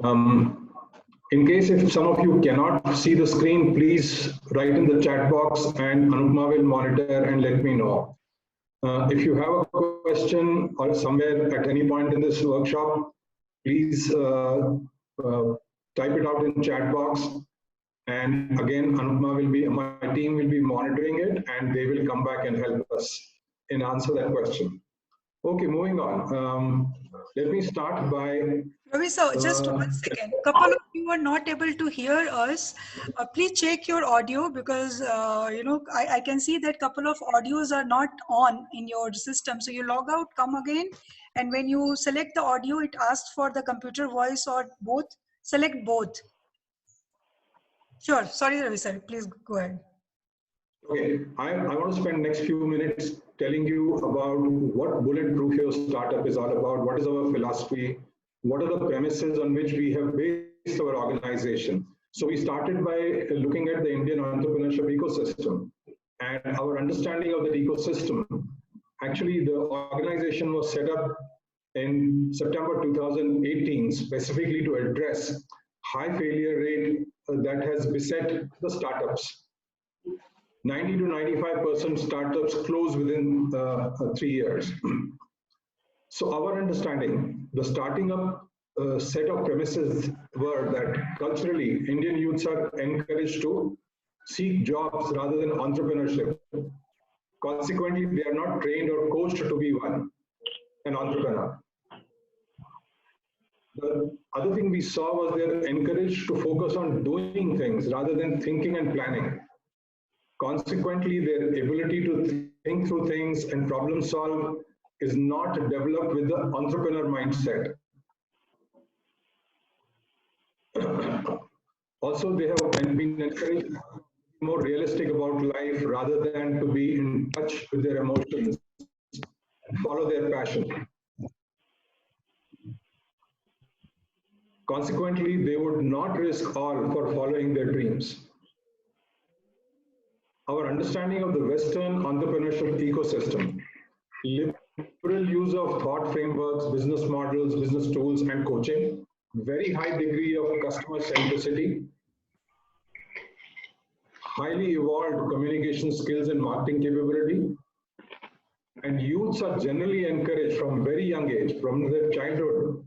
Um, in case if some of you cannot see the screen, please write in the chat box and Anupma will monitor and let me know. If you have a question or somewhere at any point in this workshop, please type it out in chat box. And again, Anupma will be, my team will be monitoring it and they will come back and help us in answer that question. Okay, moving on. Let me start by... Ravi, so just 1 second. Couple of you are not able to hear us. Please check your audio because, I can see that couple of audios are not on in your system. So you log out, come again. And when you select the audio, it asks for the computer voice or both. Select both. Sure. Sorry, Ravi, sir. Please go ahead. Okay, I want to spend next few minutes telling you about what Bulletproof Your Startup is all about, what is our philosophy, what are the premises on which we have based our organization. So we started by looking at the Indian entrepreneurship ecosystem and our understanding of the ecosystem. Actually, the organization was set up in September 2018 specifically to address high failure rate that has beset the startups. 90 to 95% startups close within 3 years. So our understanding, the starting up set of premises were that culturally, Indian youths are encouraged to seek jobs rather than entrepreneurship. Consequently, they are not trained or coached to be an entrepreneur. The other thing we saw was they're encouraged to focus on doing things rather than thinking and planning. Consequently, their ability to think through things and problem solve is not developed with the entrepreneur mindset. Also, they have been encouraged to be more realistic about life rather than to be in touch with their emotions, follow their passion. Consequently, they would not risk all for following their dreams. Our understanding of the Western entrepreneurship ecosystem, liberal use of thought frameworks, business models, business tools, and coaching, very high degree of customer centricity, highly evolved communication skills and marketing capability, and youths are generally encouraged from very young age, from their childhood,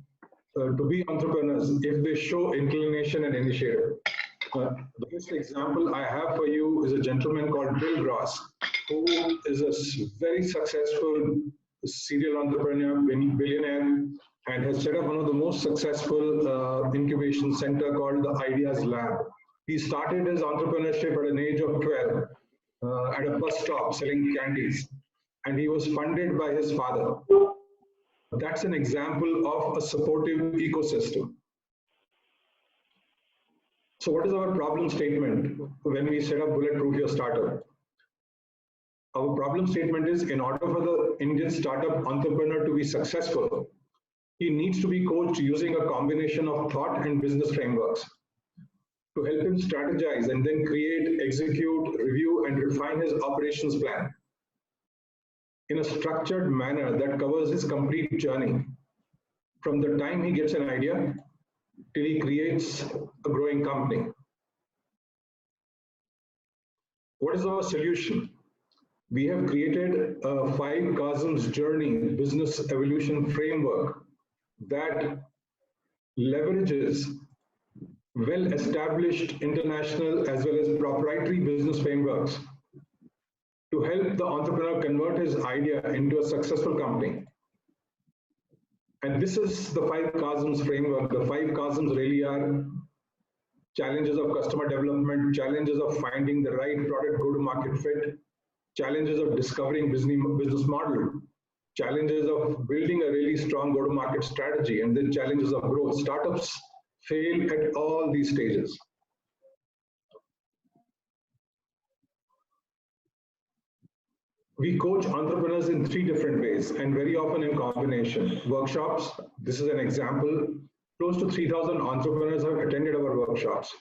to be entrepreneurs if they show inclination and initiative. The best example I have for you is a gentleman called Bill Gross, who is a very successful serial entrepreneur, billionaire, and has set up one of the most successful incubation center called the Ideas Lab. He started his entrepreneurship at an age of 12 at a bus stop selling candies, and he was funded by his father. That's an example of a supportive ecosystem. So what is our problem statement when we set up Bulletproof Your Startup? Our problem statement is, in order for the Indian startup entrepreneur to be successful, he needs to be coached using a combination of thought and business frameworks to help him strategize and then create, execute, review, and refine his operations plan in a structured manner that covers his complete journey, from the time he gets an idea till he creates a growing company. What is our solution? We have created a 5 Cosms journey business evolution framework that leverages well-established international as well as proprietary business frameworks to help the entrepreneur convert his idea into a successful company. And this is the 5 Cosms framework. The 5 Cosms really are challenges of customer development, challenges of finding the right product go-to-market fit, challenges of discovering business model, challenges of building a really strong go-to-market strategy, and then challenges of growth. Startups fail at all these stages. We coach entrepreneurs in 3 different ways and very often in combination. Workshops, this is an example. Close to 3,000 entrepreneurs have attended our workshops.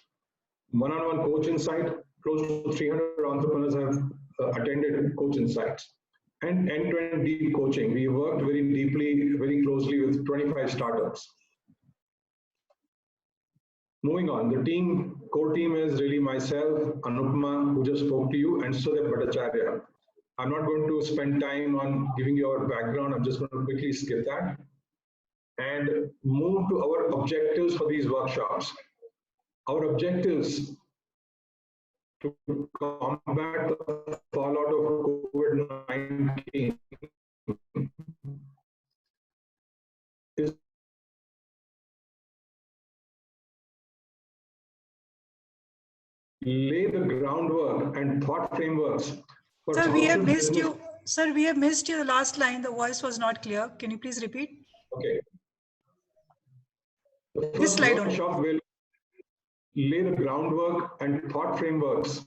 One-on-one coach insight, close to 300 entrepreneurs have attended coach insights. And end-to-end deep coaching. We worked very deeply, very closely with 25 startups. Moving on, the core team is really myself, Anupama, who just spoke to you, and Sudhir Bhattacharya. I'm not going to spend time on giving you our background. I'm just going to quickly skip that and move to our objectives for these workshops. Our objectives to combat the fallout of COVID-19 is lay the groundwork and thought frameworks for Sir, how we have should missed business. you. Sir, we have missed you the last line. The voice was not clear. Can you please repeat? Okay. The This first slide only. workshop will lay the groundwork and thought frameworks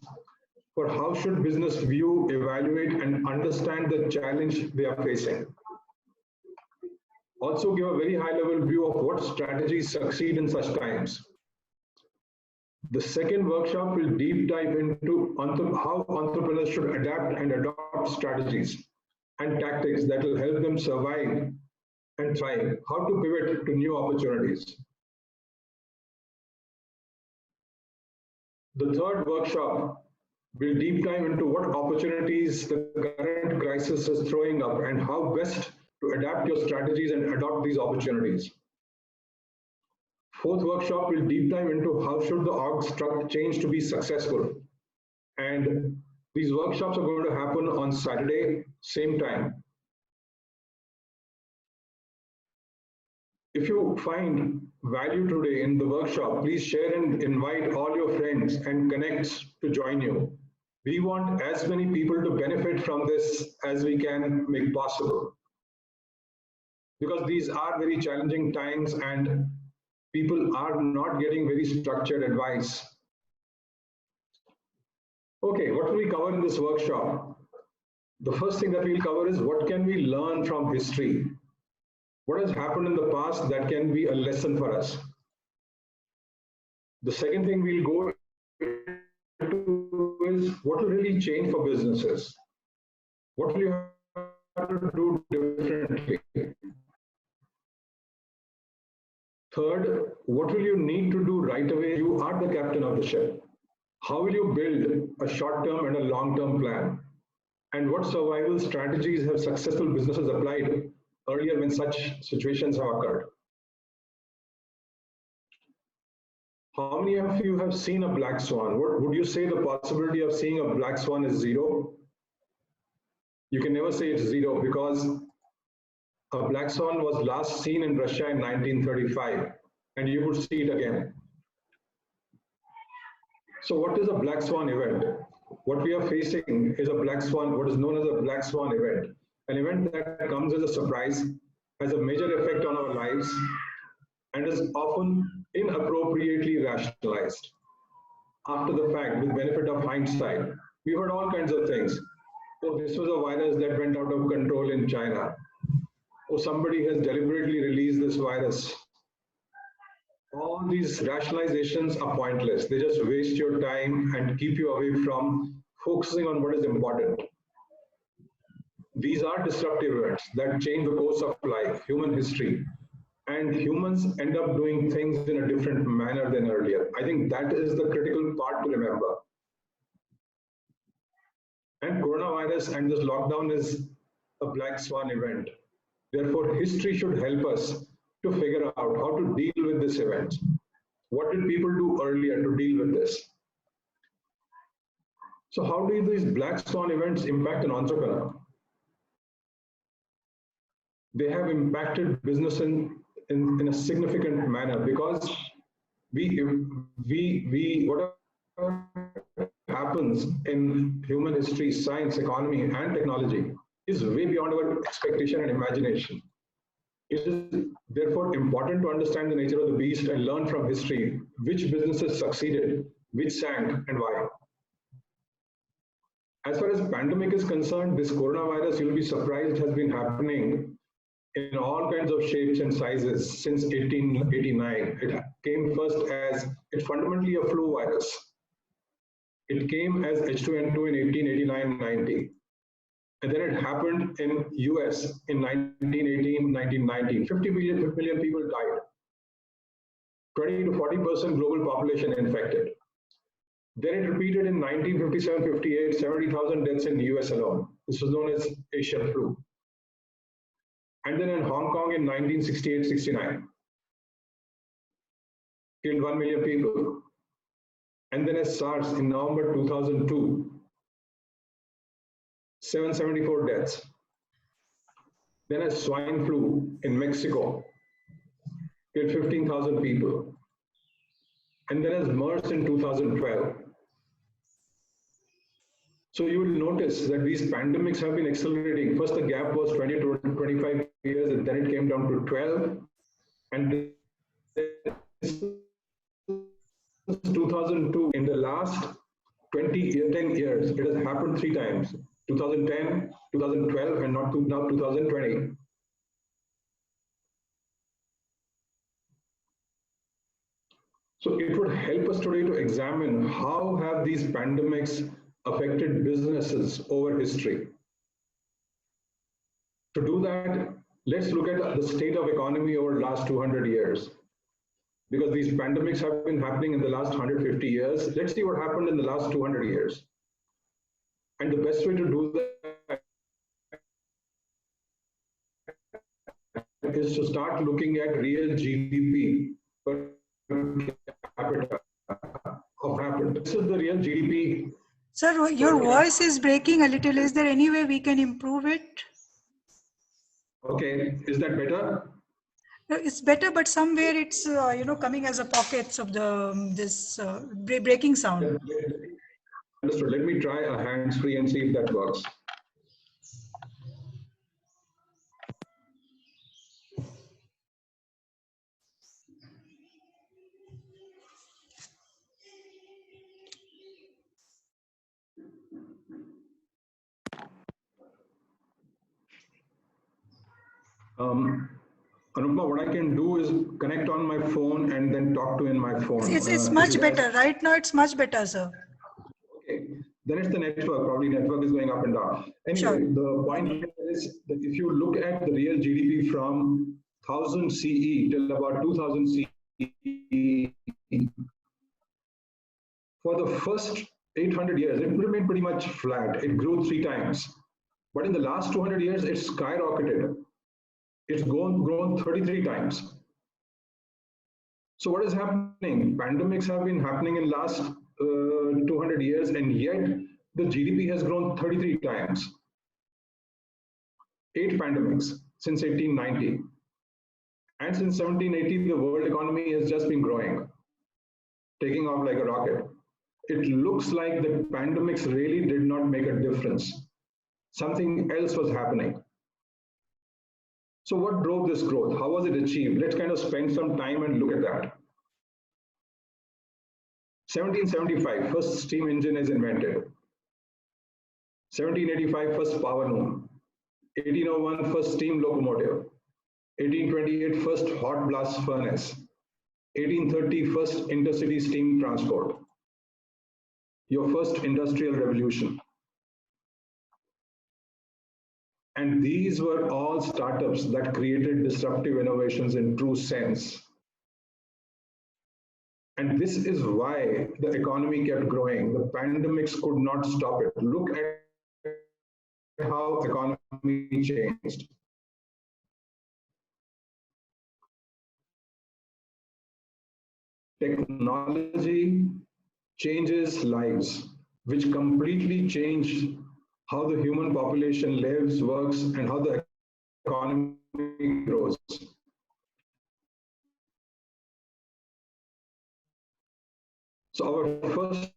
for how should business view, evaluate, and understand the challenge they are facing. Also give a very high-level view of what strategies succeed in such times. The second workshop will deep dive into how entrepreneurs should adapt and adopt strategies and tactics that will help them survive and thrive, how to pivot to new opportunities. The third workshop will deep dive into what opportunities the current crisis is throwing up and how best to adapt your strategies and adopt these opportunities. Fourth workshop will deep dive into how should the org structure change to be successful. And these workshops are going to happen on Saturday, same time. If you find value today in the workshop, please share and invite all your friends and connect to join you. We want as many people to benefit from this as we can make possible. Because these are very challenging times and people are not getting very structured advice. Okay, what will we cover in this workshop? The first thing that we'll cover is what can we learn from history? What has happened in the past that can be a lesson for us? The second thing we'll go into is what will really change for businesses? What will you have to do differently? Third, what will you need to do right away? You are the captain of the ship. How will you build a short-term and a long-term plan? And what survival strategies have successful businesses applied earlier when such situations have occurred? How many of you have seen a black swan? What would you say the possibility of seeing a black swan is zero? You can never say it's zero because a black swan was last seen in Russia in 1935, and you could see it again. So what is a black swan event? What we are facing is a black swan, what is known as a black swan event, an event that comes as a surprise, has a major effect on our lives, and is often inappropriately rationalized. After the fact, with benefit of hindsight, we heard all kinds of things. Oh, this was a virus that went out of control in China. Oh, somebody has deliberately released this virus. All these rationalizations are pointless. They just waste your time and keep you away from focusing on what is important. These are disruptive events that change the course of life, human history, and humans end up doing things in a different manner than earlier. I think that is the critical part to remember. And coronavirus and this lockdown is a black swan event. Therefore, history should help us to figure out how to deal with this event. What did people do earlier to deal with this? So how do these black swan events impact an entrepreneur? They have impacted business in a significant manner because whatever happens in human history, science, economy, and technology is way beyond our expectation and imagination. It is therefore important to understand the nature of the beast and learn from history which businesses succeeded, which sank, and why. As far as pandemic is concerned, this coronavirus, you'll be surprised, has been happening in all kinds of shapes and sizes since 1889. It came first as, it's fundamentally a flu virus. It came as H2N2 in 1889-90. And then it happened in US in 1918, 1919. 50 million people died. 20 to 40% global population infected. Then it repeated in 1957-58, 70,000 deaths in the US alone. This was known as Asian flu. And then in Hong Kong in 1968-69, killed 1 million people. And then as SARS in November 2002, 774 deaths. Then as swine flu in Mexico, killed 15,000 people. And then as MERS in 2012. So you will notice that these pandemics have been accelerating. First, the gap was 20 to 25 years, and then it came down to 12. And 2002, in the last 10 years, it has happened 3 times, 2010, 2012, and now 2020. So it would help us today to examine how have these pandemics affected businesses over history. To do that, let's look at the state of economy over the last 200 years. Because these pandemics have been happening in the last 150 years. Let's see what happened in the last 200 years. And the best way to do that is to start looking at real GDP per capita of happened. This is the real GDP. Sir, your voice is breaking a little. Is there any way we can improve it? Okay, is that better? It's better, but somewhere it's coming as a pockets of the this breaking sound. Understood. Let me try a hands-free and see if that works. Anupma, what I can do is connect on my phone and then talk to in my phone. It's much better. Right now, it's much better, sir. Okay, then it's the network. Probably network is going up and down. Anyway, Sure. the point here is that if you look at the real GDP from 1000 CE till about 2000 CE, for the first 800 years, it remained pretty much flat. It grew 3 times. But in the last 200 years, it skyrocketed. It's grown 33 times. So what is happening? Pandemics have been happening in last 200 years, and yet the GDP has grown 33 times. 8 pandemics since 1890. And since 1780, the world economy has just been growing, taking off like a rocket. It looks like the pandemics really did not make a difference. Something else was happening. So what drove this growth? How was it achieved? Let's kind of spend some time and look at that. 1775, first steam engine is invented. 1785, first power loom. 1801, first steam locomotive. 1828, first hot blast furnace. 1830, first intercity steam transport. Your first industrial revolution. And these were all startups that created disruptive innovations in true sense. And this is why the economy kept growing. The pandemics could not stop it. Look at how economy changed. Technology changes lives, which completely changed how the human population lives, works, and how the economy grows. So our first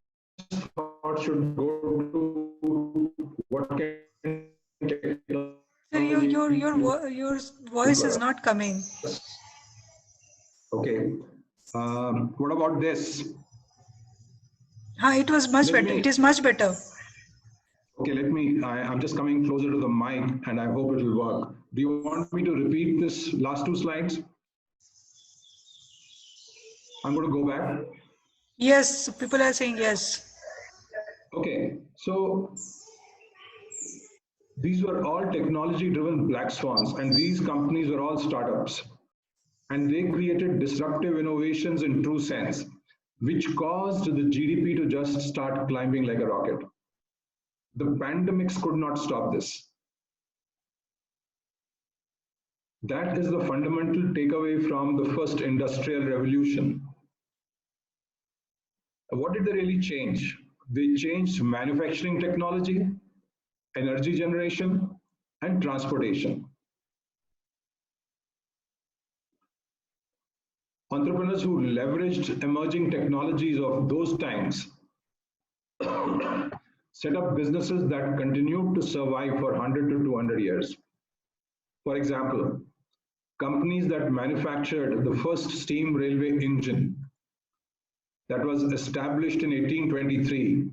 thought should go to what can technology. Your voice is not coming. Okay. What about this? It was much better. It is much better. Okay, I'm just coming closer to the mic and I hope it will work. Do you want me to repeat this last 2 slides? I'm going to go back. Yes, people are saying yes. Okay, so these were all technology-driven black swans, and these companies were all startups. And they created disruptive innovations in true sense, which caused the GDP to just start climbing like a rocket. The pandemics could not stop this. That is the fundamental takeaway from the first industrial revolution. What did they really change? They changed manufacturing technology, energy generation, and transportation. Entrepreneurs who leveraged emerging technologies of those times set up businesses that continued to survive for 100 to 200 years. For example, companies that manufactured the first steam railway engine that was established in 1823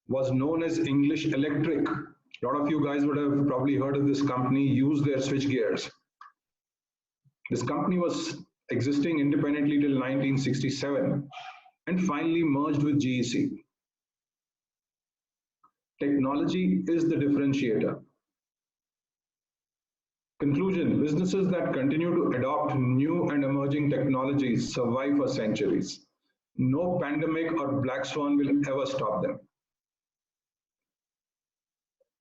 was known as English Electric. A lot of you guys would have probably heard of this company, use their switch gears. This company was existing independently till 1967 and finally merged with GEC. Technology is the differentiator. Conclusion, businesses that continue to adopt new and emerging technologies survive for centuries. No pandemic or black swan will ever stop them.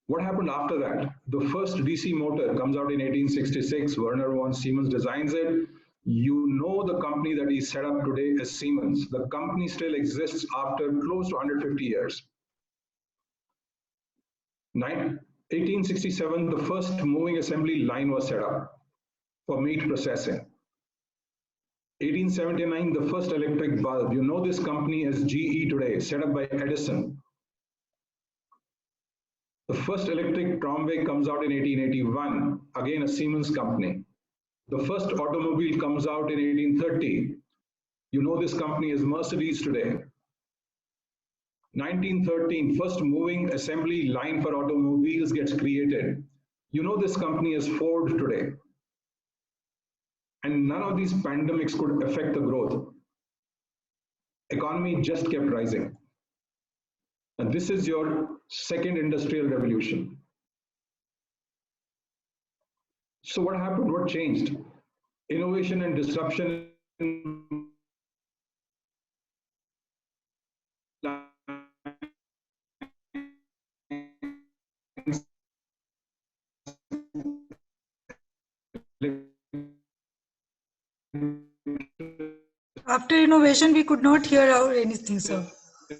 What happened after that? The first DC motor comes out in 1866. Werner von Siemens designs it. You know the company that he set up today as Siemens. The company still exists after close to 150 years. 1867, the first moving assembly line was set up for meat processing. 1879, the first electric bulb. You know this company as GE today, set up by Edison. The first electric tramway comes out in 1881, again a Siemens company. The first automobile comes out in 1830. You know this company as Mercedes today. 1913, first moving assembly line for automobiles gets created. You know this company as Ford today. And none of these pandemics could affect the growth. Economy just kept rising. And this is your second industrial revolution. So what happened? What changed? Innovation and disruption After innovation, we could not hear anything, sir.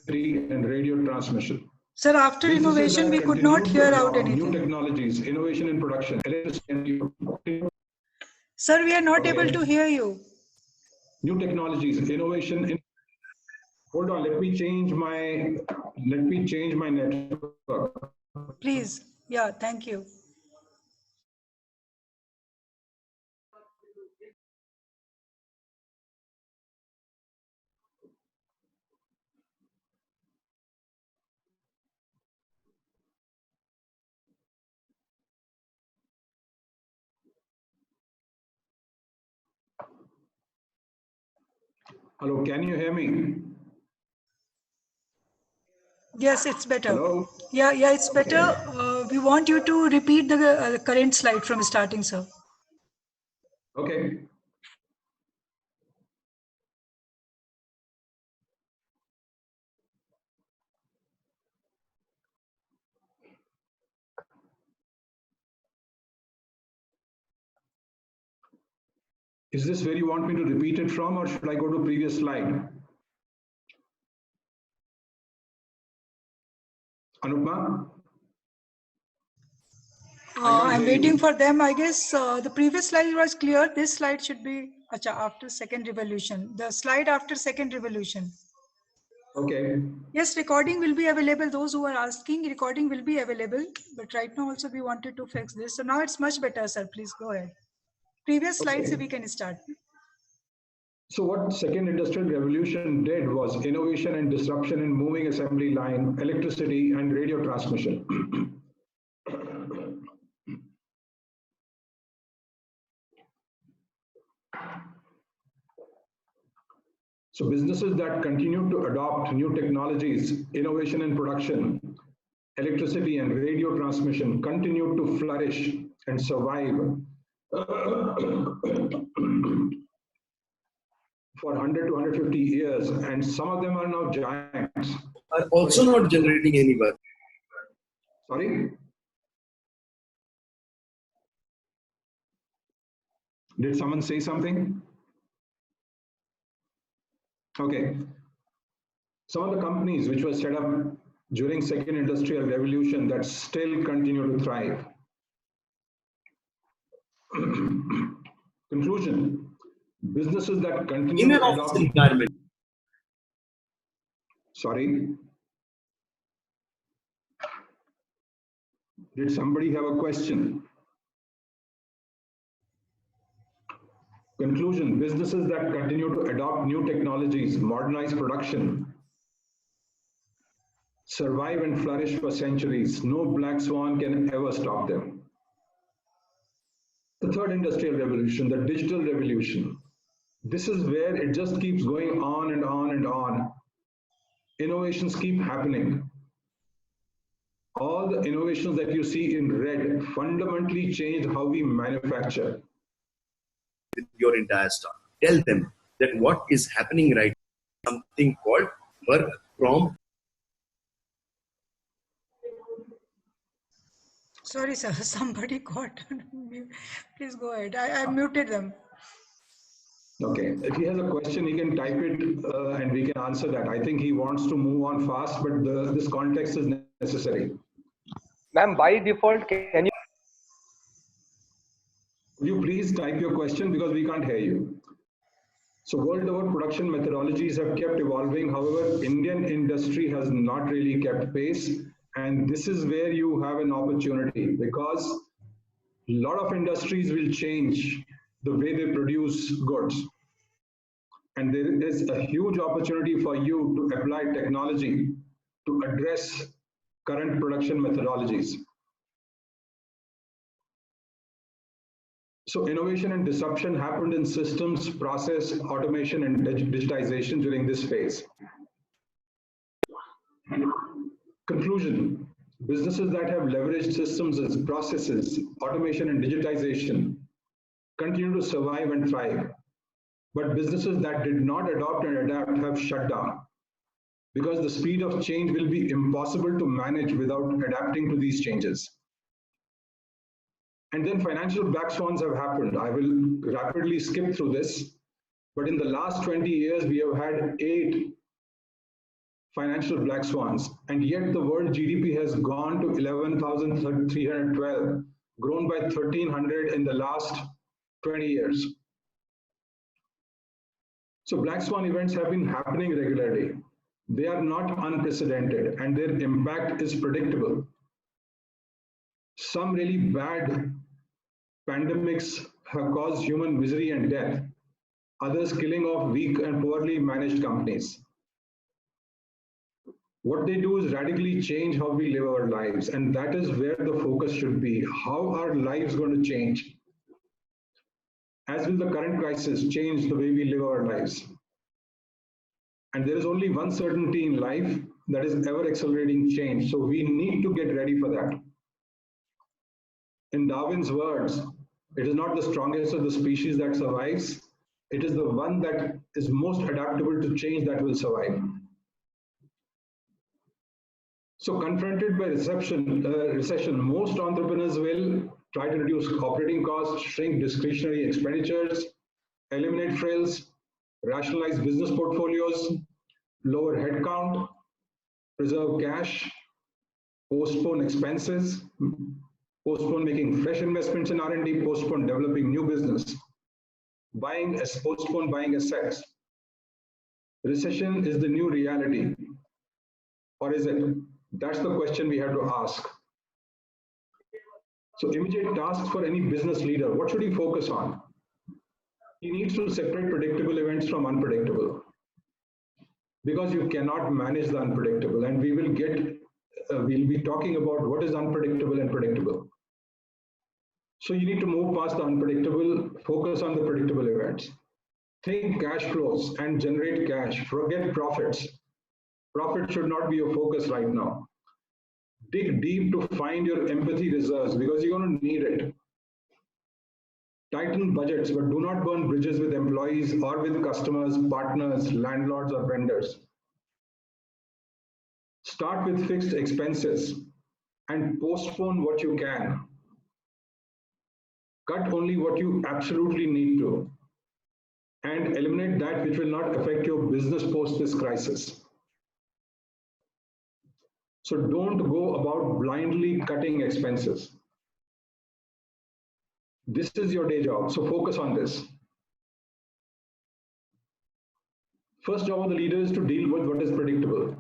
And radio transmission. Sir, after innovation, we could not hear out anything. New technologies, innovation in production. Sir, we are not able to hear you. New technologies, innovation in. Hold on, let me change my network. Please, yeah, thank you. Hello, can you hear me? Yes, it's better. Hello? Yeah, it's better. We want you to repeat the current slide from starting, sir. Okay. Is this where you want me to repeat it from, or should I go to previous slide? Anupma? I'm waiting for them. I guess the previous slide was clear. This slide should be after second revolution. The slide after second revolution. Okay. Yes, recording will be available. Those who are asking, recording will be available. But right now also we wanted to fix this. So now it's much better, sir. Please go ahead. Previous slides, so we can start. So what second industrial revolution did was innovation and disruption in moving assembly line, electricity, and radio transmission. So businesses that continue to adopt new technologies, innovation in production, electricity and radio transmission continue to flourish and survive. for 100 to 150 years, and some of them are now giants. Are also not generating any work. Sorry? Did someone say something? Okay. Some of the companies which were set up during Second Industrial Revolution that still continue to thrive. Conclusion, businesses that continue In an to office adopt... environment. Sorry? Did somebody have a question? Conclusion, businesses that continue to adopt new technologies, modernize production, survive and flourish for centuries. No black swan can ever stop them. The third industrial revolution, the digital revolution. This is where it just keeps going on and on and on. Innovations keep happening. All the innovations that you see in red fundamentally change how we manufacture. With your entire staff, tell them that what is happening right now, something called work from. Sorry, sir. Somebody got. Please go ahead. I muted them. Okay. If he has a question, he can type it and we can answer that. I think he wants to move on fast, but this context is necessary. Ma'am, by default, can you? Could you please type your question because we can't hear you? So world over production methodologies have kept evolving. However, Indian industry has not really kept pace. And this is where you have an opportunity because a lot of industries will change the way they produce goods. And there is a huge opportunity for you to apply technology to address current production methodologies. So innovation and disruption happened in systems, process, automation, and digitization during this phase. Conclusion, businesses that have leveraged systems as processes, automation, and digitization continue to survive and thrive. But businesses that did not adopt and adapt have shut down because the speed of change will be impossible to manage without adapting to these changes. And then financial black swans have happened. I will rapidly skip through this, but in the last 20 years, we have had 8 financial black swans, and yet the world GDP has gone to 11,312, grown by 1,300 in the last 20 years. So black swan events have been happening regularly. They are not unprecedented, and their impact is predictable. Some really bad pandemics have caused human misery and death, others killing off weak and poorly managed companies. What they do is radically change how we live our lives, and that is where the focus should be. How are lives going to change? As will the current crisis change the way we live our lives? And there is only one certainty in life, that is ever accelerating change. So we need to get ready for that. In Darwin's words, it is not the strongest of the species that survives. It is the one that is most adaptable to change that will survive. So confronted by recession, most entrepreneurs will try to reduce operating costs, shrink discretionary expenditures, eliminate frills, rationalize business portfolios, lower headcount, preserve cash, postpone expenses, postpone making fresh investments in R&D, postpone developing new business, postpone buying assets. Recession is the new reality, or is it? That's the question we have to ask. So immediate tasks for any business leader, what should he focus on? He needs to separate predictable events from unpredictable, because you cannot manage the unpredictable, and we'll be talking about what is unpredictable and predictable. So you need to move past the unpredictable, focus on the predictable events. Think cash flows and generate cash, forget profits. Profit should not be your focus right now. Dig deep to find your empathy reserves because you're going to need it. Tighten budgets, but do not burn bridges with employees or with customers, partners, landlords, or vendors. Start with fixed expenses and postpone what you can. Cut only what you absolutely need to, and eliminate that which will not affect your business post this crisis. So don't go about blindly cutting expenses. This is your day job, so focus on this. First job of the leader is to deal with what is predictable.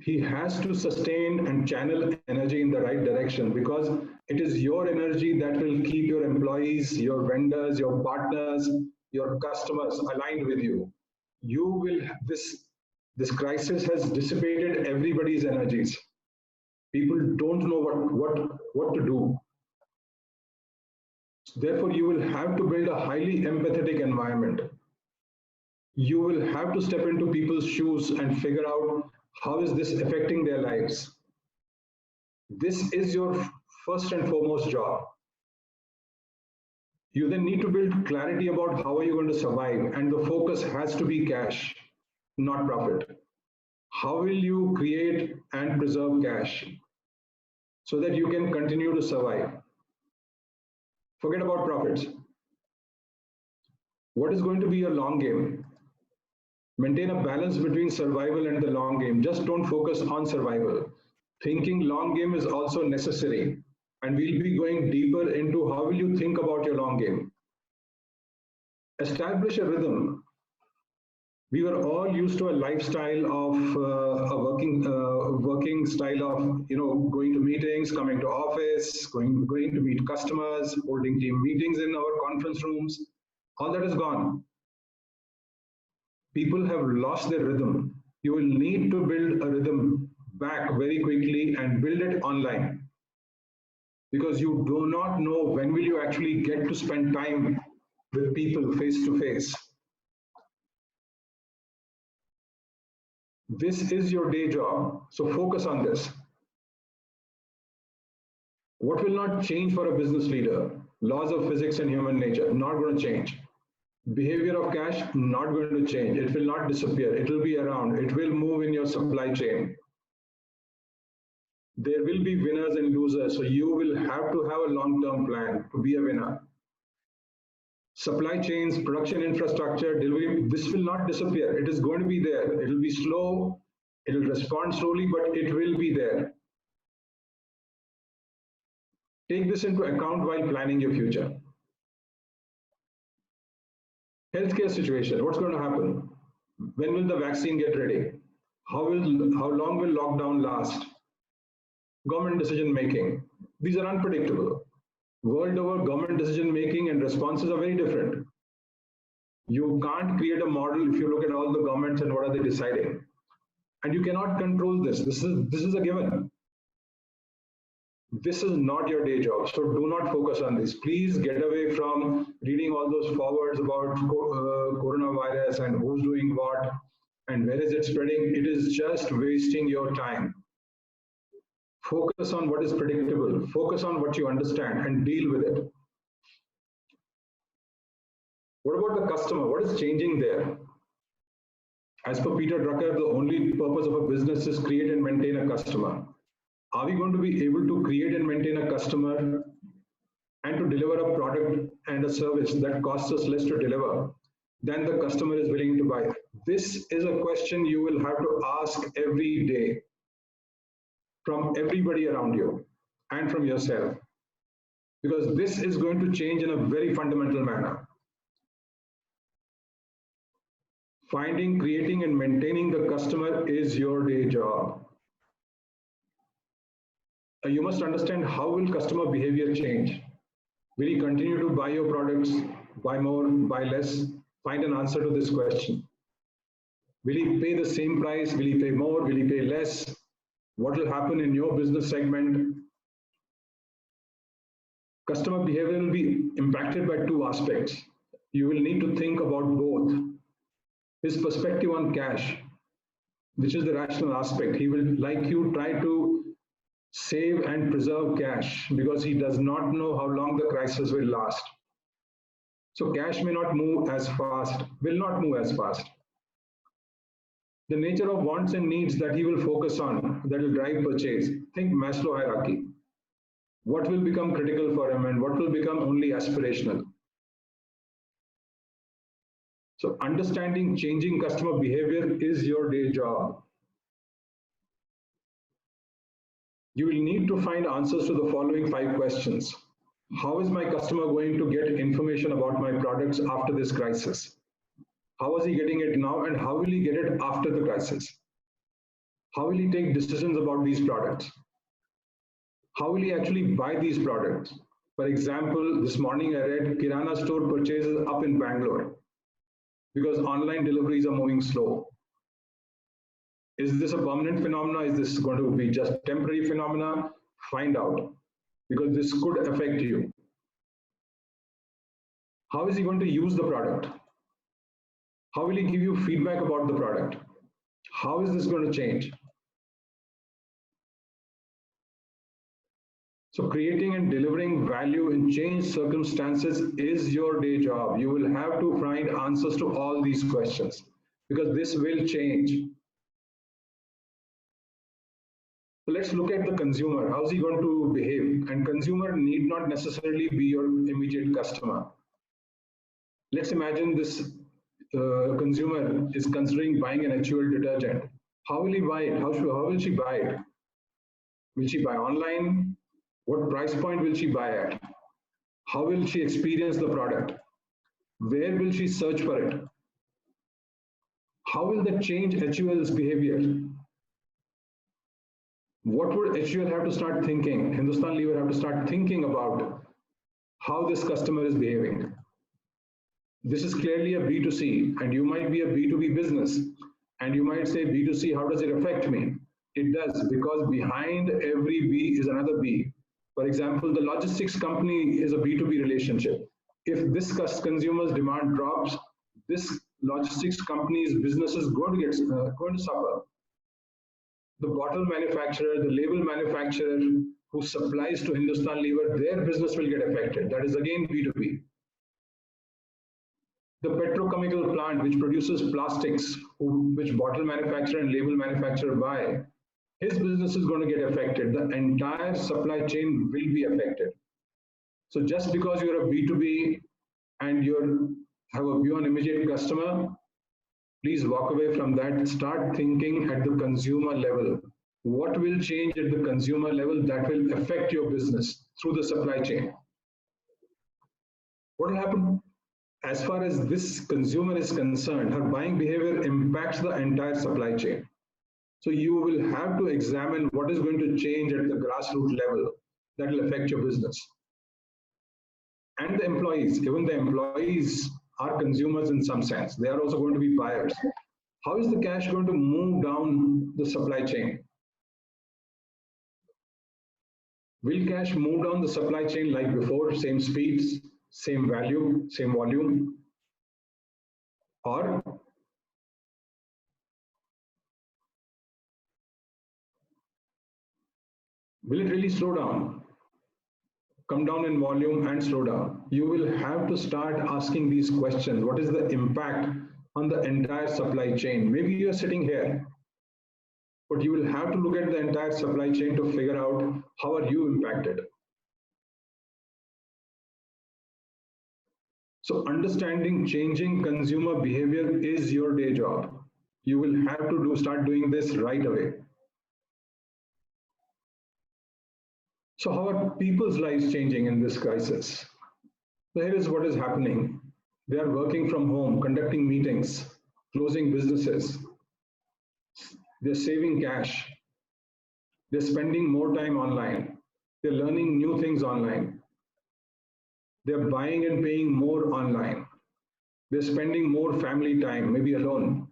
He has to sustain and channel energy in the right direction, because it is your energy that will keep your employees, your vendors, your partners, your customers aligned with you. This crisis has dissipated everybody's energies. People don't know what to do. Therefore, you will have to build a highly empathetic environment. You will have to step into people's shoes and figure out how is this affecting their lives. This is your first and foremost job. You then need to build clarity about how are you going to survive, and the focus has to be cash, not profit. How will you create and preserve cash so that you can continue to survive? Forget about profits. What is going to be your long game? Maintain a balance between survival and the long game. Just don't focus on survival. Thinking long game is also necessary, and we'll be going deeper into how will you think about your long game. Establish a rhythm. We were all used to a lifestyle of a working style of going to meetings, coming to office, going to meet customers, holding team meetings in our conference rooms. All that is gone. People have lost their rhythm. You will need to build a rhythm back very quickly and build it online, because you do not know when will you actually get to spend time with people face to face. This is your day job, so focus on this. What will not change for a business leader? Laws of physics and human nature, not going to change. Behavior of cash, not going to change. It will not disappear. It will be around. It will move in your supply chain. There will be winners and losers, so you will have to have a long-term plan to be a winner. Supply chains, production infrastructure, delivery, this will not disappear. It is going to be there. It will be slow. It will respond slowly, but it will be there. Take this into account while planning your future. Healthcare situation, what's going to happen? When will the vaccine get ready? How long will lockdown last? Government decision making. These are unpredictable. World over, government decision making and responses are very different. You can't create a model if you look at all the governments and what are they deciding. And you cannot control this. This is a given. This is not your day job, so do not focus on this. Please get away from reading all those forwards about coronavirus and who's doing what and where is it spreading. It is just wasting your time. Focus on what is predictable. Focus on what you understand and deal with it. What about the customer? What is changing there? As per Peter Drucker, the only purpose of a business is create and maintain a customer. Are we going to be able to create and maintain a customer and to deliver a product and a service that costs us less to deliver than the customer is willing to buy? This is a question you will have to ask every day from everybody around you and from yourself, because this is going to change in a very fundamental manner. Finding, creating, and maintaining the customer is your day job. You must understand how will customer behavior change. Will he continue to buy your products, buy more, buy less? Find an answer to this question. Will he pay the same price? Will he pay more? Will he pay less? What will happen in your business segment? Customer behavior will be impacted by two aspects. You will need to think about both. His perspective on cash, which is the rational aspect. He will, like you, try to save and preserve cash because he does not know how long the crisis will last. So cash may not move as fast, will not move as fast. The nature of wants and needs that he will focus on, that will drive purchase. Think Maslow hierarchy. What will become critical for him and what will become only aspirational? So understanding changing customer behavior is your day job. You will need to find answers to the following 5 questions. How is my customer going to get information about my products after this crisis? How is he getting it now and how will he get it after the crisis? How will he take decisions about these products? How will he actually buy these products? For example, this morning I read Kirana store purchases up in Bangalore because online deliveries are moving slow. Is this a permanent phenomena? Is this going to be just temporary phenomena? Find out, because this could affect you. How is he going to use the product? How will he give you feedback about the product? How is this going to change? So creating and delivering value in changed circumstances is your day job. You will have to find answers to all these questions because this will change. So let's look at the consumer. How is he going to behave? And consumer need not necessarily be your immediate customer. Let's imagine this consumer is considering buying an HUL detergent. How will he buy it? How will she buy it? Will she buy online? What price point will she buy at? How will she experience the product? Where will she search for it? How will that change HUL's behavior? What would HUL have to start thinking? Hindustan Lever have to start thinking about how this customer is behaving. This is clearly a B2C, and you might be a B2B business, and you might say B2C, how does it affect me? It does, because behind every B is another B. For example, the logistics company is a B2B relationship. If this consumer's demand drops, this logistics company's business is going to suffer. The bottle manufacturer, the label manufacturer who supplies to Hindustan Lever, their business will get affected. That is again B2B. The petrochemical plant which produces plastics, which bottle manufacturer and label manufacturer buy, his business is going to get affected. The entire supply chain will be affected. So just because you're a B2B and you have a view on immediate customer, please walk away from that. Start thinking at the consumer level. What will change at the consumer level that will affect your business through the supply chain? What will happen? As far as this consumer is concerned, her buying behavior impacts the entire supply chain. So you will have to examine what is going to change at the grassroots level that will affect your business. And the employees, even the employees are consumers in some sense. They are also going to be buyers. How is the cash going to move down the supply chain? Will cash move down the supply chain like before, same speeds, same value, same volume? Or will it really slow down? Come down in volume and slow down? You will have to start asking these questions. What is the impact on the entire supply chain? Maybe you're sitting here, but you will have to look at the entire supply chain to figure out how are you impacted. So understanding changing consumer behavior is your day job. You will have to start doing this right away. So how are people's lives changing in this crisis? So here is what is happening. They are working from home, conducting meetings, closing businesses. They're saving cash. They're spending more time online. They're learning new things online. They're buying and paying more online. They're spending more family time, maybe alone.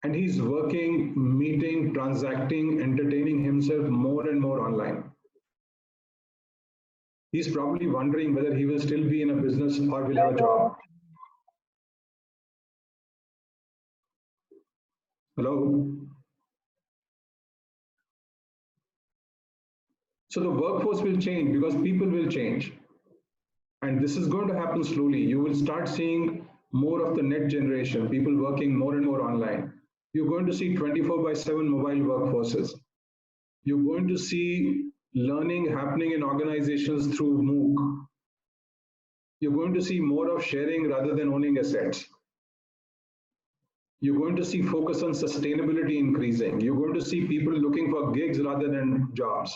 And he's working, meeting, transacting, entertaining himself more and more online. He's probably wondering whether he will still be in a business or will have a job. Hello? So the workforce will change because people will change. And this is going to happen slowly. You will start seeing more of the net generation, people working more and more online. You're going to see 24/7 mobile workforces. You're going to see learning happening in organizations through MOOC. You're going to see more of sharing rather than owning assets. You're going to see focus on sustainability increasing. You're going to see people looking for gigs rather than jobs.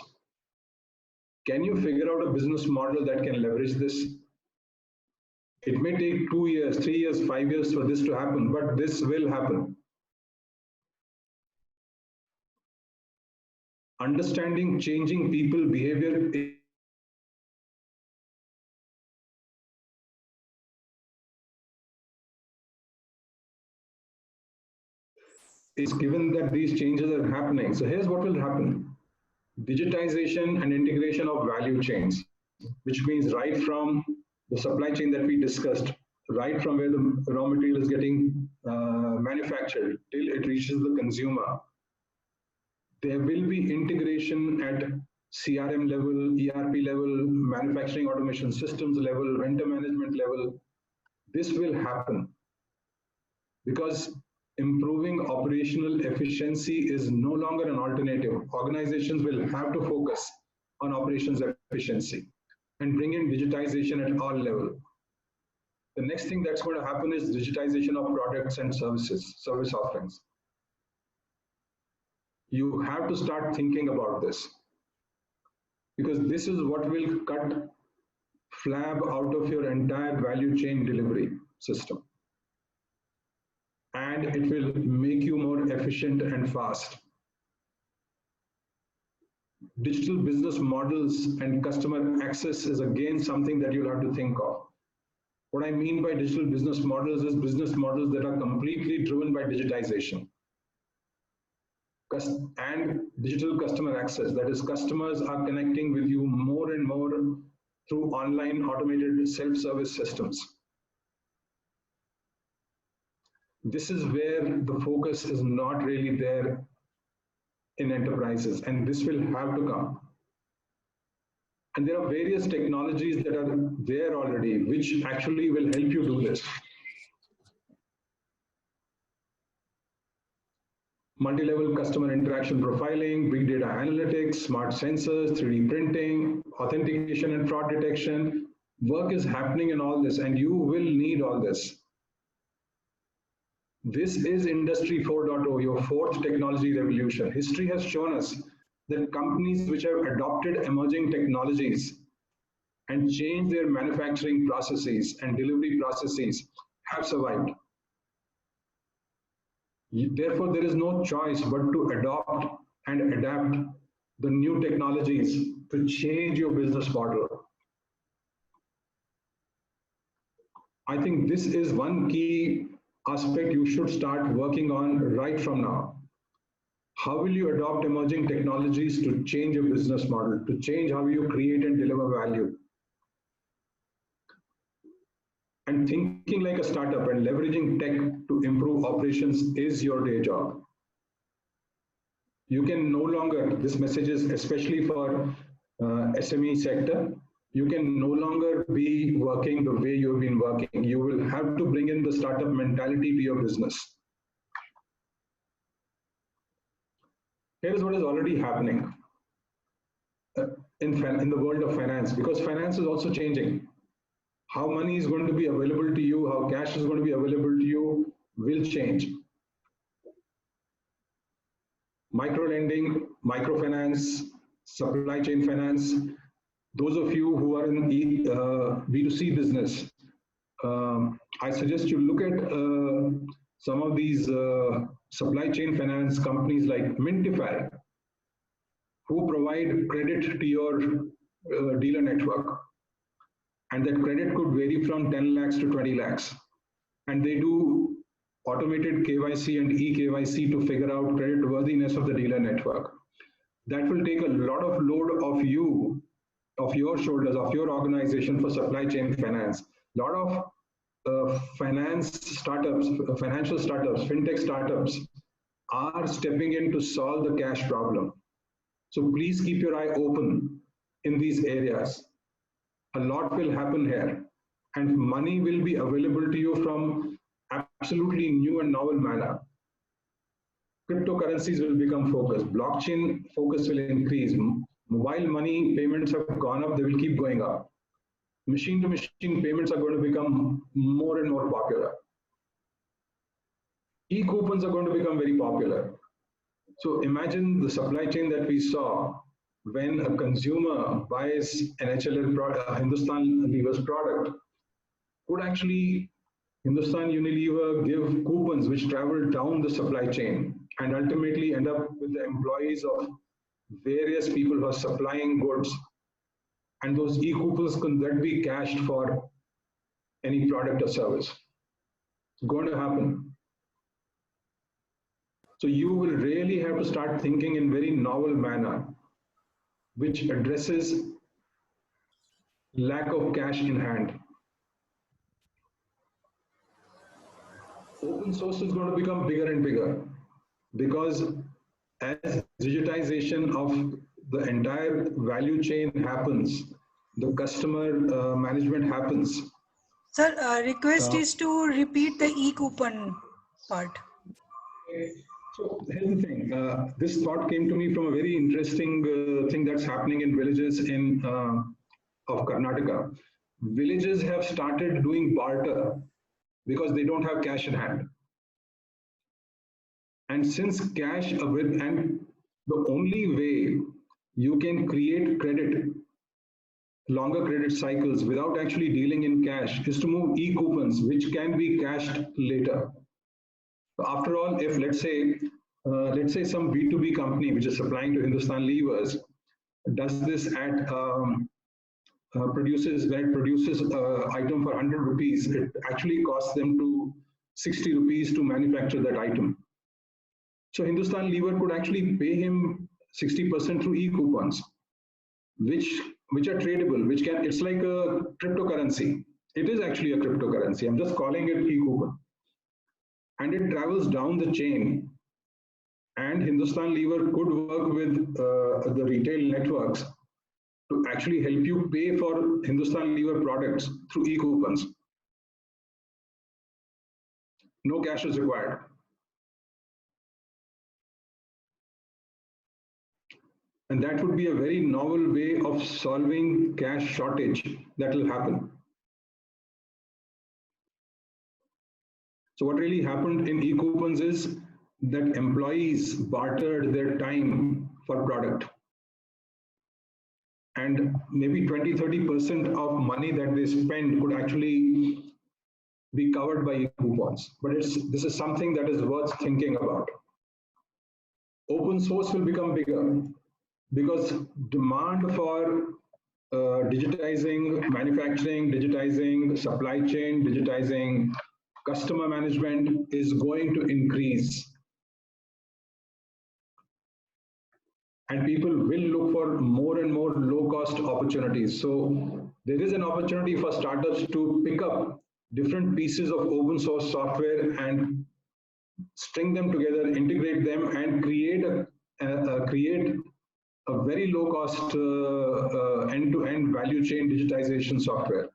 Can you figure out a business model that can leverage this? It may take 2 years, 3 years, 5 years for this to happen, but this will happen. Understanding changing people behavior is given that these changes are happening. So here's what will happen. Digitization and integration of value chains, which means right from the supply chain that we discussed, right from where the raw material is getting manufactured till it reaches the consumer. There will be integration at CRM level, ERP level, manufacturing automation systems level, vendor management level. This will happen because improving operational efficiency is no longer an alternative. Organizations will have to focus on operations efficiency and bring in digitization at all levels. The next thing that's going to happen is digitization of products and services, service offerings. You have to start thinking about this because this is what will cut flab out of your entire value chain delivery system. And it will make you more efficient and fast. Digital business models and customer access is again something that you'll have to think of. What I mean by digital business models is business models that are completely driven by digitization. And digital customer access, that is, customers are connecting with you more and more through online automated self-service systems. This is where the focus is not really there in enterprises, and this will have to come. And there are various technologies that are there already, which actually will help you do this. Multi-level customer interaction profiling, big data analytics, smart sensors, 3D printing, authentication and fraud detection. Work is happening in all this, and you will need all this. This is Industry 4.0, your fourth technology revolution. History has shown us that companies which have adopted emerging technologies and changed their manufacturing processes and delivery processes have survived. Therefore, there is no choice but to adopt and adapt the new technologies to change your business model. I think this is one key aspect you should start working on right from now. How will you adopt emerging technologies to change your business model, to change how you create and deliver value? And thinking like a startup and leveraging tech to improve operations is your day job. You can no longer, this message is especially for SME sector, you can no longer be working the way you've been working. You will have to bring in the startup mentality to your business. Here's what is already happening in the world of finance, because finance is also changing. How money is going to be available to you, how cash is going to be available to you will change. Micro-lending, microfinance, supply chain finance, those of you who are in B2C business, I suggest you look at some of these supply chain finance companies like Mintify, who provide credit to your dealer network. And that credit could vary from 10 lakhs to 20 lakhs. And they do automated KYC and eKYC to figure out credit worthiness of the dealer network. That will take a lot of load of you, of your shoulders, of your organization for supply chain finance. A lot of financial startups, fintech startups are stepping in to solve the cash problem. So please keep your eye open in these areas. A lot will happen here, and money will be available to you from absolutely new and novel manner. Cryptocurrencies will become focused. Blockchain focus will increase. Mobile money payments have gone up, they will keep going up. Machine to machine payments are going to become more and more popular. E-coupons are going to become very popular. So imagine the supply chain that we saw when a consumer buys an HLL product, Hindustan Lever's product, could actually Hindustan Unilever give coupons which travel down the supply chain and ultimately end up with the employees of various people who are supplying goods. And those e-coupons can then be cashed for any product or service. It's going to happen. So you will really have to start thinking in very novel manner, which addresses lack of cash in hand. Open source is going to become bigger and bigger because as digitization of the entire value chain happens, the customer management happens. Sir, request is to repeat the e-coupon part. So here's the thing. This thought came to me from a very interesting thing that's happening in villages of Karnataka. Villages have started doing barter because they don't have cash in hand. And since cash and the only way you can create credit, longer credit cycles without actually dealing in cash is to move e-coupons, which can be cashed later. After all, if let's say some B2B company which is supplying to Hindustan Levers does this at produces item for 100 rupees, it actually costs them to 60 rupees to manufacture that item. So Hindustan Lever could actually pay him 60% through e-coupons, which are tradable, it's like a cryptocurrency. It is actually a cryptocurrency. I'm just calling it e-coupon. And it travels down the chain. And Hindustan Lever could work with the retail networks to actually help you pay for Hindustan Lever products through e-coupons. No cash is required. And that would be a very novel way of solving cash shortage that will happen. So what really happened in e-coupons is that employees bartered their time for product. And maybe 20–30% of money that they spend could actually be covered by e-coupons. But this is something that is worth thinking about. Open source will become bigger because demand for digitizing manufacturing, digitizing supply chain, digitizing customer management is going to increase. And people will look for more and more low-cost opportunities. So there is an opportunity for startups to pick up different pieces of open source software and string them together, integrate them, and create a very low-cost end-to-end value chain digitization software.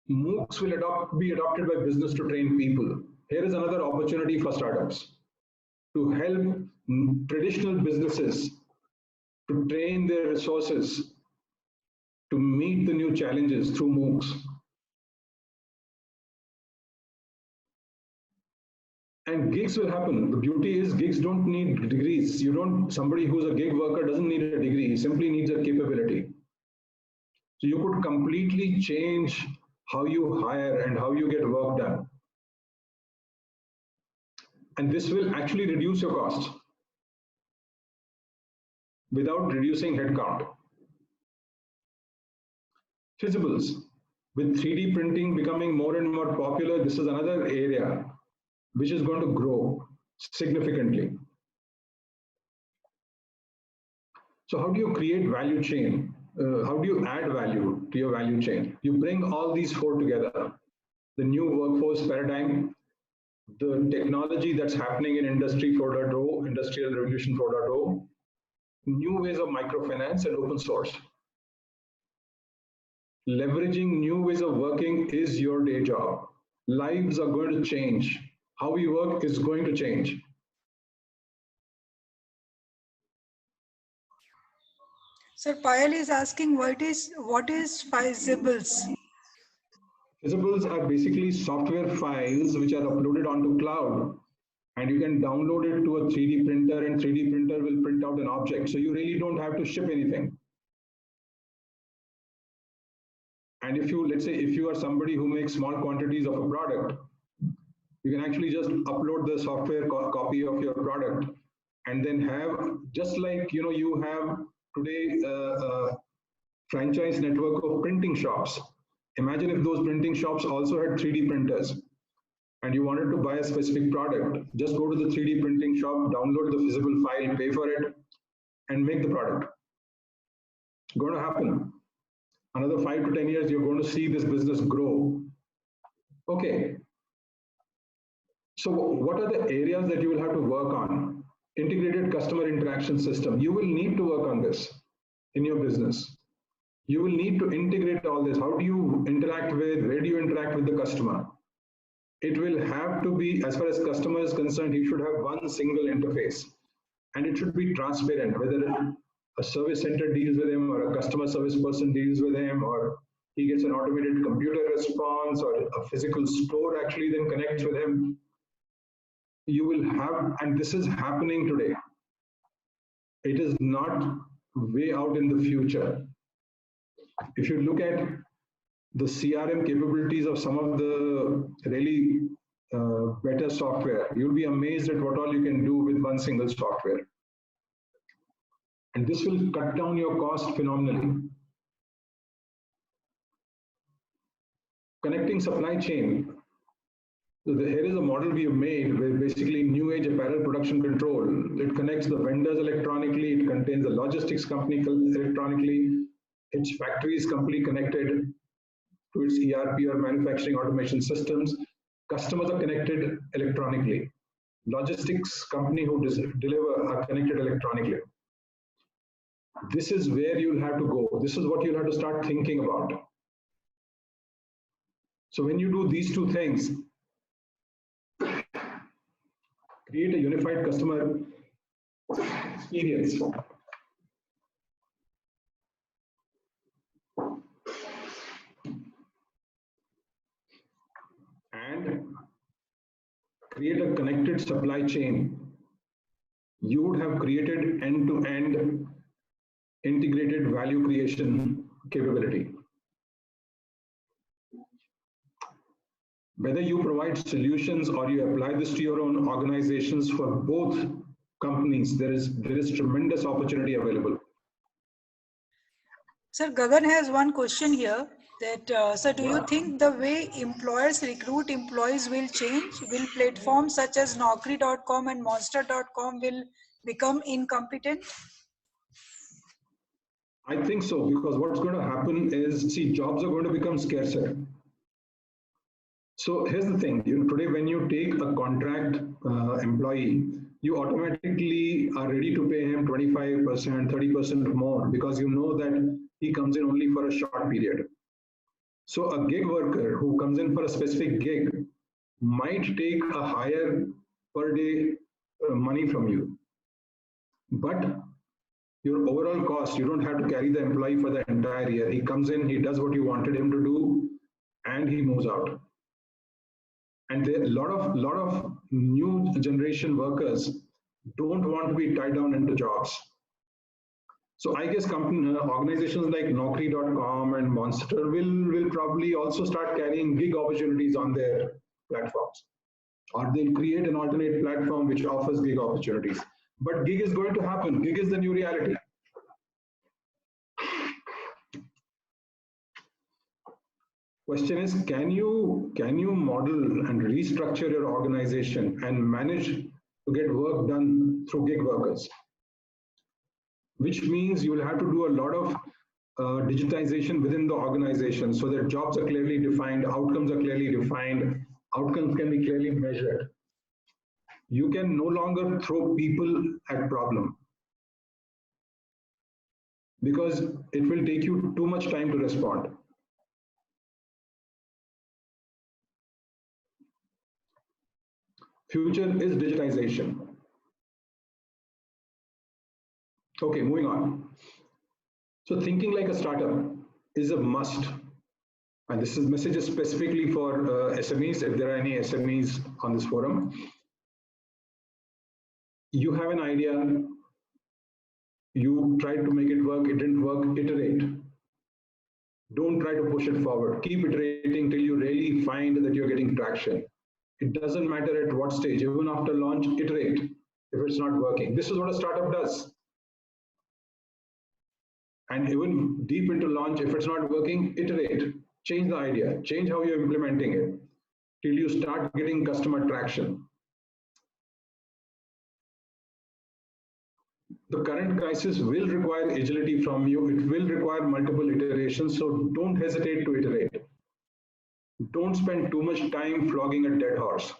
MOOCs will be adopted by business to train people. Here is another opportunity for startups to help traditional businesses to train their resources to meet the new challenges through MOOCs. And gigs will happen. The beauty is gigs don't need degrees. Somebody who's a gig worker doesn't need a degree, he simply needs a capability. So you could completely change how you hire and how you get work done. And this will actually reduce your costs without reducing headcount. Feasibles. With 3D printing becoming more and more popular, this is another area which is going to grow significantly. So how do you create value chain? How do you add value to your value chain? You bring all these four together. The new workforce paradigm, the technology that's happening in Industry 4.0, Industrial Revolution 4.0, new ways of microfinance and open source. Leveraging new ways of working is your day job. Lives are going to change. How we work is going to change. Sir, Payal is asking what is Feasibles? Feasibles are basically software files which are uploaded onto cloud, and you can download it to a 3D printer, and 3D printer will print out an object. So you really don't have to ship anything. And if you, let's say, if you are somebody who makes small quantities of a product, you can actually just upload the software copy of your product, and then have, just like you have today a franchise network of printing shops. Imagine if those printing shops also had 3D printers, and you wanted to buy a specific product. Just go to the 3D printing shop, download the feasible file, pay for it, and make the product. It's going to happen. Another 5 to 10 years, you're going to see this business grow. Okay. So what are the areas that you will have to work on? Integrated customer interaction system. You will need to work on this in your business. You will need to integrate all this. How do you interact with, where do you interact with the customer? It will have to be, as far as customer is concerned, you should have one single interface. And it should be transparent, whether a service center deals with him or a customer service person deals with him, or he gets an automated computer response, or a physical store actually then connects with him. You will have, and this is happening today. It is not way out in the future. If you look at the CRM capabilities of some of the really better software, you'll be amazed at what all you can do with one single software. And this will cut down your cost phenomenally. Connecting supply chain. So here is a model we have made with basically new age apparel production control. It connects the vendors electronically, it contains the logistics company electronically, its factory is completely connected to its ERP or manufacturing automation systems. Customers are connected electronically. Logistics company who deliver are connected electronically. This is where you'll have to go. This is what you'll have to start thinking about. So when you do these two things, create a unified customer experience. And create a connected supply chain. You would have created end-to-end integrated value creation capability. Whether you provide solutions or you apply this to your own organizations, for both companies, there is tremendous opportunity available. Sir, Gagan has one question here. That sir, do you think the way employers recruit employees will change? Will platforms such as Naukri.com and Monster.com will become incompetent? I think so, because what's going to happen is, see, jobs are going to become scarcer. So here's the thing, today when you take a contract employee, you automatically are ready to pay him 25%, 30% more, because you know that he comes in only for a short period. So a gig worker who comes in for a specific gig might take a higher per day money from you. But your overall cost, you don't have to carry the employee for the entire year. He comes in, he does what you wanted him to do, and he moves out. And there a lot of new generation workers don't want to be tied down into jobs. So I guess organizations like Naukri.com and Monster will probably also start carrying gig opportunities on their platforms, or they'll create an alternate platform which offers gig opportunities. But gig is going to happen. Gig is the new reality. Question is, can you model and restructure your organization and manage to get work done through gig workers? Which means you will have to do a lot of digitization within the organization so that jobs are clearly defined, outcomes are clearly defined, outcomes can be clearly measured. You can no longer throw people at problem. because it will take you too much time to respond. Future is digitization. Okay, moving on. So thinking like a startup is a must. And this is message is specifically for SMEs, if there are any SMEs on this forum. You have an idea, you tried to make it work, it didn't work, iterate. Don't try to push it forward. Keep iterating till you really find that you're getting traction. It doesn't matter at what stage, even after launch, iterate if it's not working. This is what a startup does. And even deep into launch, if it's not working, iterate. Change the idea, change how you're implementing it till you start getting customer traction. The current crisis will require agility from you. It will require multiple iterations, so don't hesitate to iterate. Don't spend too much time flogging a dead horse.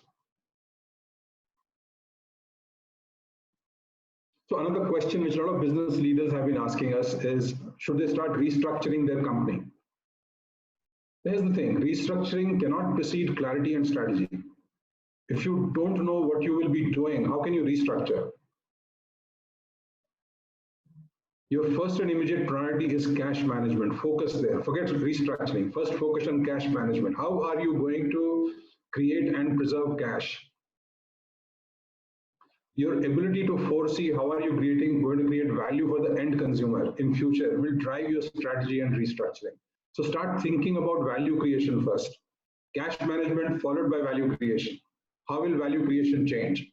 So another question which a lot of business leaders have been asking us is, should they start restructuring their company? Here's the thing, restructuring cannot precede clarity and strategy. If you don't know what you will be doing, how can you restructure? Your first and immediate priority is cash management. Focus there. Forget restructuring. First, focus on cash management. How are you going to create and preserve cash? Your ability to foresee how are you going to create value for the end consumer in future will drive your strategy and restructuring. So start thinking about value creation first. Cash management followed by value creation. How will value creation change?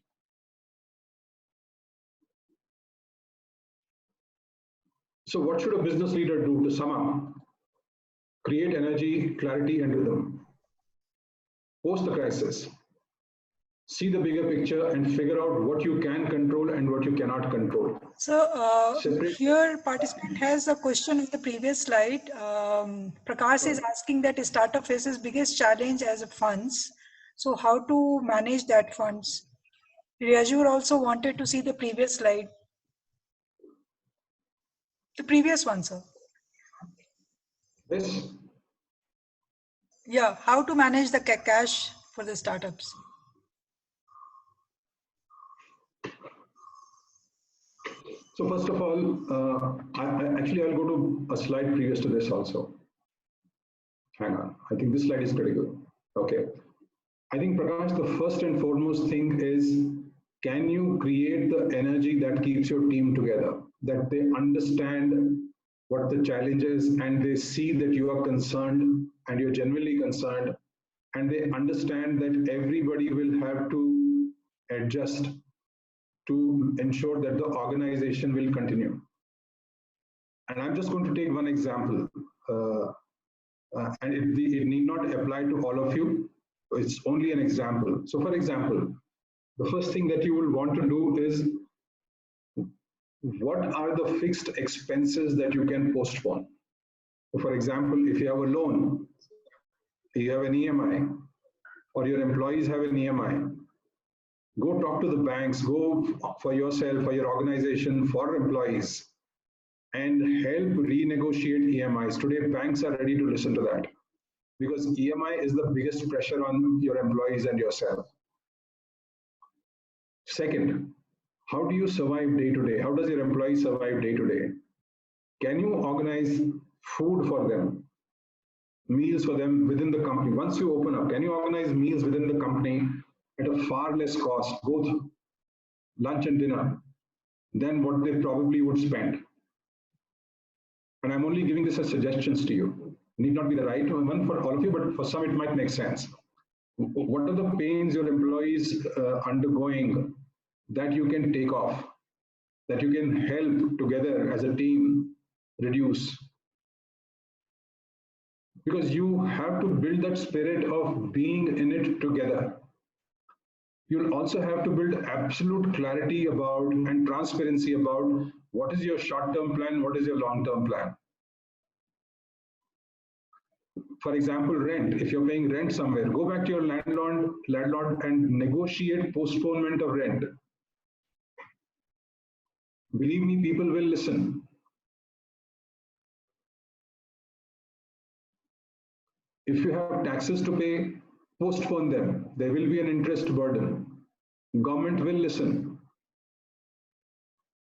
So what should a business leader do to sum up? Create energy, clarity, and rhythm. Post the crisis. See the bigger picture and figure out what you can control and what you cannot control. So here participant has a question in the previous slide. Prakash is asking that a startup faces biggest challenge as a funds. So how to manage that funds? Rajur also wanted to see the previous slide. The previous one, sir. This? Yeah, how to manage the cash for the startups. So first of all, I'll go to a slide previous to this also. Hang on, I think this slide is critical. Okay. I think Prakash, the first and foremost thing is, can you create the energy that keeps your team together? That they understand what the challenge is and they see that you are concerned and you're genuinely concerned, and they understand that everybody will have to adjust to ensure that the organization will continue. And I'm just going to take one example, and it need not apply to all of you. It's only an example. So for example, the first thing that you will want to do is, what are the fixed expenses that you can postpone? So for example, if you have a loan, you have an EMI, or your employees have an EMI, go talk to the banks, go for yourself, for your organization, for employees, and help renegotiate EMIs. Today, banks are ready to listen to that because EMI is the biggest pressure on your employees and yourself. Second, how do you survive day to day? How does your employee survive day to day? Can you organize food for them, meals for them within the company? Once you open up, can you organize meals within the company at a far less cost, both lunch and dinner, than what they probably would spend? And I'm only giving this as suggestions to you. It need not be the right one for all of you, but for some it might make sense. What are the pains your employees undergoing that you can take off, that you can help together as a team reduce? Because you have to build that spirit of being in it together. You'll also have to build absolute clarity about and transparency about what is your short-term plan, what is your long-term plan. For example, rent. If you're paying rent somewhere, go back to your landlord and negotiate postponement of rent. Believe me, people will listen. If you have taxes to pay, postpone them. There will be an interest burden. Government will listen.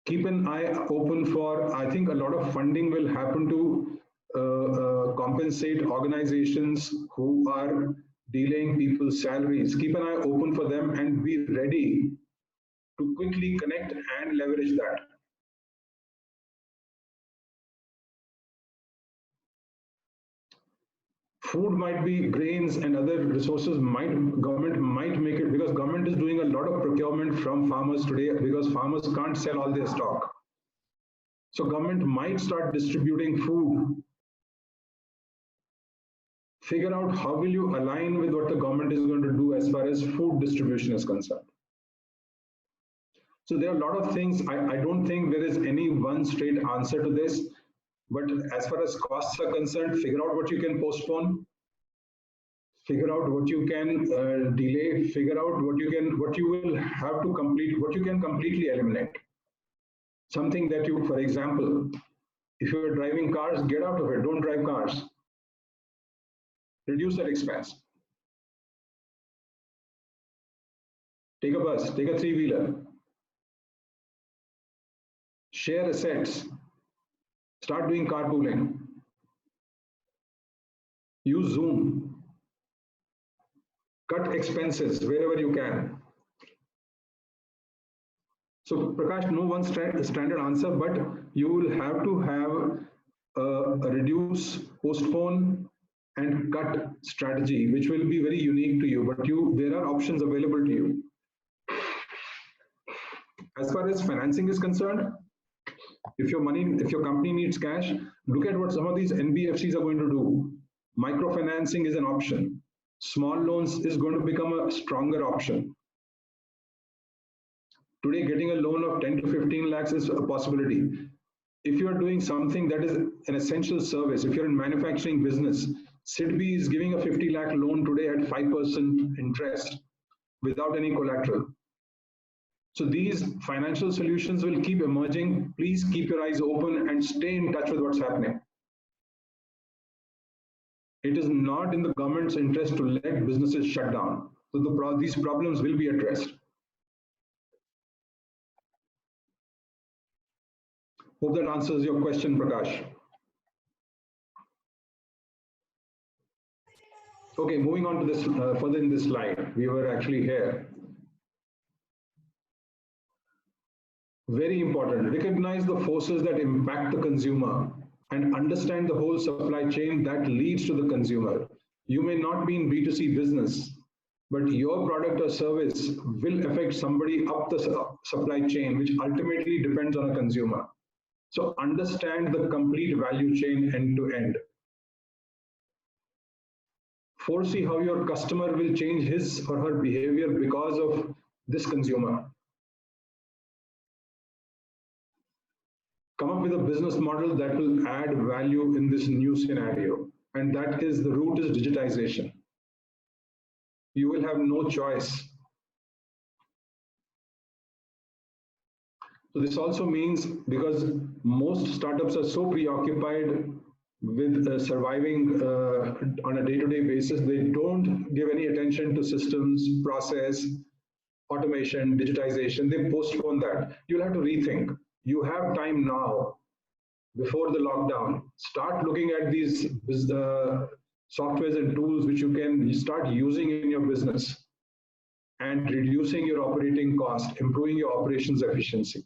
Keep an eye open for, I think a lot of funding will happen to compensate organizations who are delaying people's salaries. Keep an eye open for them and be ready to quickly connect and leverage that. Food might be grains and other resources government might make it, because government is doing a lot of procurement from farmers today because farmers can't sell all their stock. So government might start distributing food. Figure out how will you align with what the government is going to do as far as food distribution is concerned. So there are a lot of things. I don't think there is any one straight answer to this, but as far as costs are concerned, figure out what you can postpone, figure out what you can delay, figure out what you will have to complete, what you can completely eliminate. Something that you, for example, if you're driving cars, get out of it, don't drive cars. Reduce that expense. Take a bus, take a three-wheeler. Share assets. Start doing carpooling. Use Zoom. Cut expenses wherever you can. So Prakash, no one standard answer, but you will have to have a reduce, postpone, and cut strategy, which will be very unique to you, but there are options available to you. As far as financing is concerned, if your company needs cash, look at what some of these NBFCs are going to do. Microfinancing is an option. Small loans is going to become a stronger option. Today, getting a loan of 10 to 15 lakhs is a possibility. If you are doing something that is an essential service, if you're in manufacturing business, SIDBI is giving a 50 lakh loan today at 5% interest without any collateral. So these financial solutions will keep emerging. Please keep your eyes open and stay in touch with what's happening. It is not in the government's interest to let businesses shut down. So these problems will be addressed. Hope that answers your question, Prakash. Okay, moving on to this further in this slide. We were actually here. Very important. Recognize the forces that impact the consumer and understand the whole supply chain that leads to the consumer. You may not be in B2C business, but your product or service will affect somebody up the supply chain, which ultimately depends on a consumer. So understand the complete value chain end to end. Foresee how your customer will change his or her behavior because of this consumer. Come up with a business model that will add value in this new scenario. And that is, the root is digitization. You will have no choice. So this also means, because most startups are so preoccupied with surviving on a day-to-day basis, they don't give any attention to systems, process, automation, digitization. They postpone that. You'll have to rethink. You have time now, before the lockdown. Start looking at these softwares and tools which you can start using in your business and reducing your operating cost, improving your operations efficiency.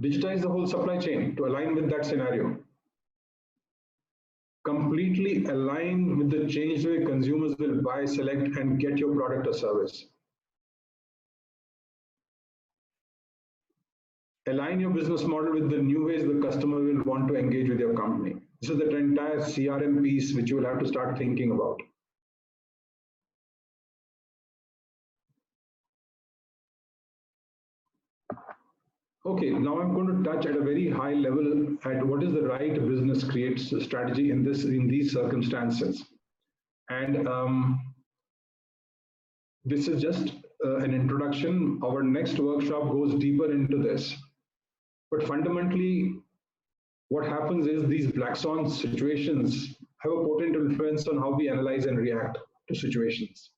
Digitize the whole supply chain to align with that scenario. Completely align with the changed way consumers will buy, select, and get your product or service. Align your business model with the new ways the customer will want to engage with your company. This is the entire CRM piece which you will have to start thinking about. Okay, now I'm going to touch at a very high level at what is the right business creates strategy in these circumstances. And this is just an introduction. Our next workshop goes deeper into this. But fundamentally, what happens is these black swan situations have a potent influence on how we analyze and react to situations.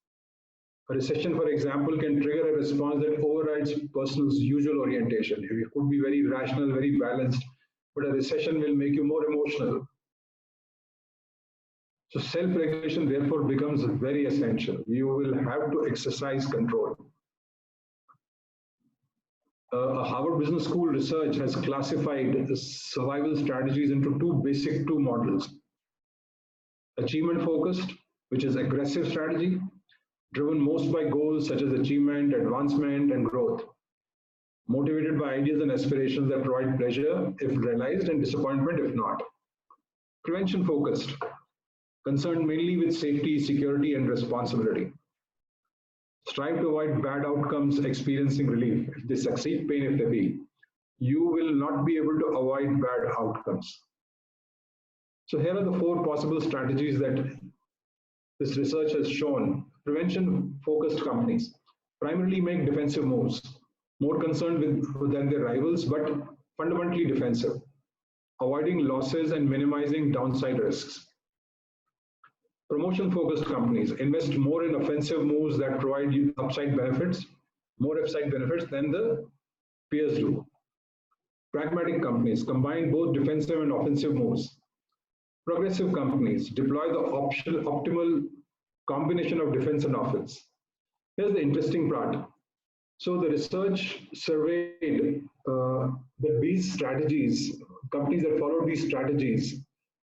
A recession, for example, can trigger a response that overrides person's usual orientation. You could be very rational, very balanced, but a recession will make you more emotional. So self-regulation therefore becomes very essential. You will have to exercise control. A Harvard Business School research has classified survival strategies into two models. Achievement focused, which is aggressive strategy, driven most by goals such as achievement, advancement, and growth, motivated by ideas and aspirations that provide pleasure if realized and disappointment if not. Prevention focused, concerned mainly with safety, security, and responsibility. Strive to avoid bad outcomes, experiencing relief. If they succeed, pain if they be. You will not be able to avoid bad outcomes. So here are the 4 possible strategies that this research has shown. Prevention-focused companies primarily make defensive moves, more concerned than their rivals, but fundamentally defensive, avoiding losses and minimizing downside risks. Promotion-focused companies invest more in offensive moves that provide you more upside benefits than the peers do. Pragmatic companies combine both defensive and offensive moves. Progressive companies deploy the optimal combination of defense and offense. Here's the interesting part. So the research surveyed that these strategies, companies that follow these strategies,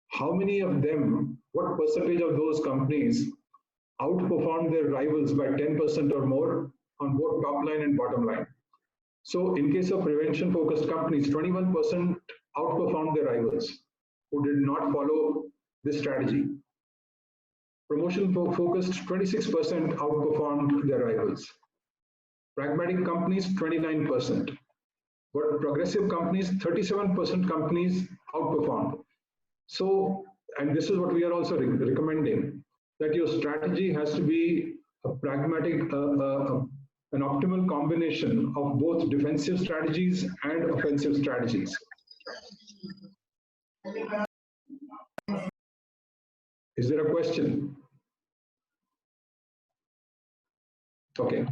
how many of them, what percentage of those companies outperformed their rivals by 10% or more on both top line and bottom line. So in case of prevention-focused companies, 21% outperformed their rivals who did not follow this strategy. Promotion-focused, 26% outperformed their rivals. Pragmatic companies, 29%. But progressive companies, 37% companies outperformed. So, and this is what we are also recommending, that your strategy has to be a pragmatic, an optimal combination of both defensive strategies and offensive strategies. Is there a question? Okay.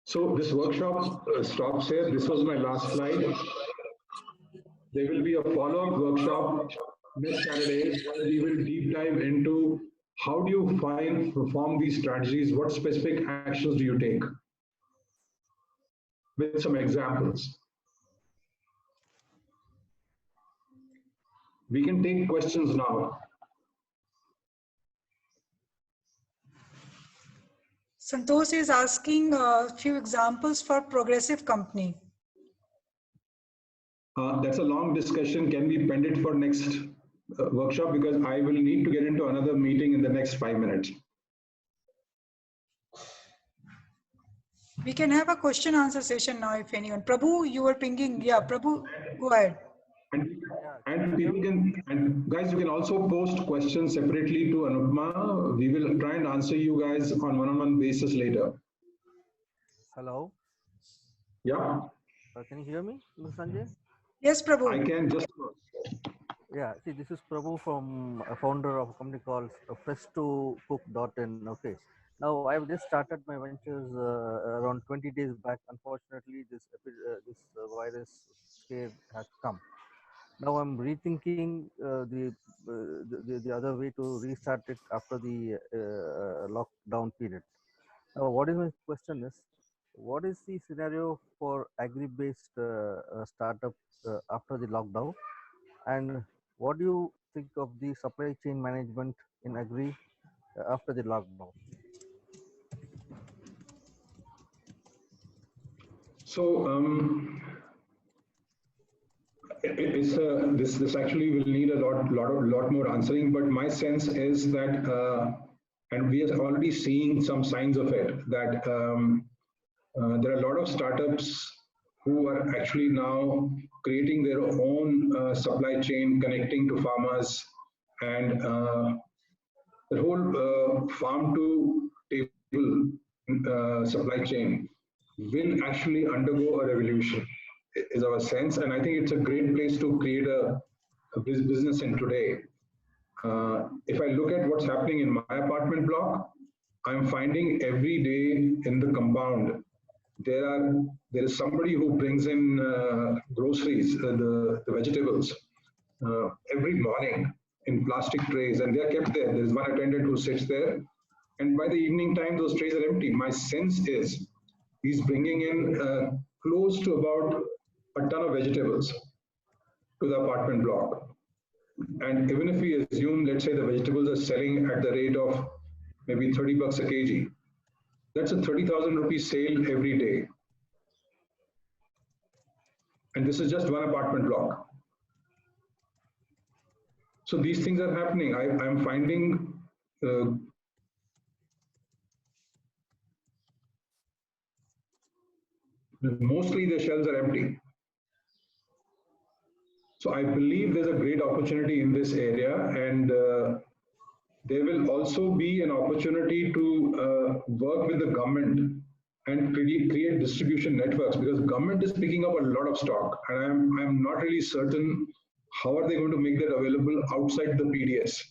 So this workshop stops here. This was my last slide. There will be a follow-up workshop next Saturday where we will deep dive into how do you perform these strategies, what specific actions do you take, with some examples. We can take questions now. Santosh is asking a few examples for progressive company. That's a long discussion. Can we pend it for next workshop, because I will need to get into another meeting in the next 5 minutes. We can have a question answer session now if anyone. Prabhu, you were pinging. Yeah, Prabhu, go ahead. And people can, and guys, you can also post questions separately to Anupma. We will try and answer you guys on one-on-one basis later. Hello. Yeah. Can you hear me, Mr. Sanjay? Yes, Prabhu. I can just. Yeah. See, this is Prabhu from a founder of a company called fresh2cook.in. Okay. Now I've just started my ventures around 20 days back. Unfortunately, this virus scare has come. Now I'm rethinking the other way to restart it after the lockdown period. Now, what is my question is, what is the scenario for agri-based startup after the lockdown, and what do you think of the supply chain management in agri after the lockdown? So this actually will need a lot more answering, but my sense is that and we are already seeing some signs of it, that there are a lot of startups who are actually now creating their own supply chain, connecting to farmers, and the whole farm to table supply chain will actually undergo a revolution is our sense, and I think it's a great place to create a business in today. If I look at what's happening in my apartment block, I'm finding every day in the compound there is somebody who brings in groceries, the vegetables, every morning in plastic trays, and they're kept there. There's one attendant who sits there, and by the evening time, those trays are empty. My sense is he's bringing in close to about a ton of vegetables to the apartment block. And even if we assume, let's say the vegetables are selling at the rate of maybe 30 bucks a kg, that's a 30,000 rupee sale every day. And this is just one apartment block. So these things are happening. I'm finding mostly the shelves are empty. So I believe there's a great opportunity in this area, and there will also be an opportunity to work with the government and create distribution networks, because government is picking up a lot of stock, and I'm not really certain how are they going to make that available outside the PDS.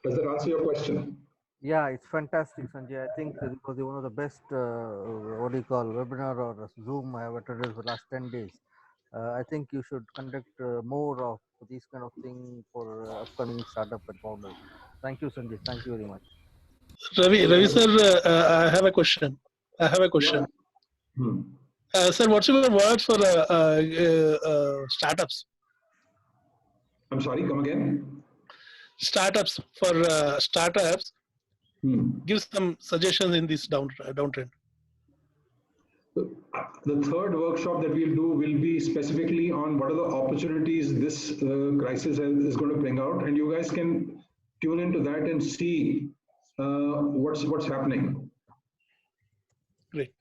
Does that answer your question? Yeah, it's fantastic, Sanjay. I think it was one of the best, what do you call, webinar or Zoom I have attended for the last 10 days. I think you should conduct more of these kind of thing for upcoming startup and founders. Thank you, Sanjay. Thank you very much. Ravi sir, I have a question. Yeah. Sir, what's your words for startups? I'm sorry, come again? Startups, for startups, give some suggestions in this downtrend. The third workshop that we'll do will be specifically on what are the opportunities this crisis is going to bring out, and you guys can tune into that and see what's happening. Great.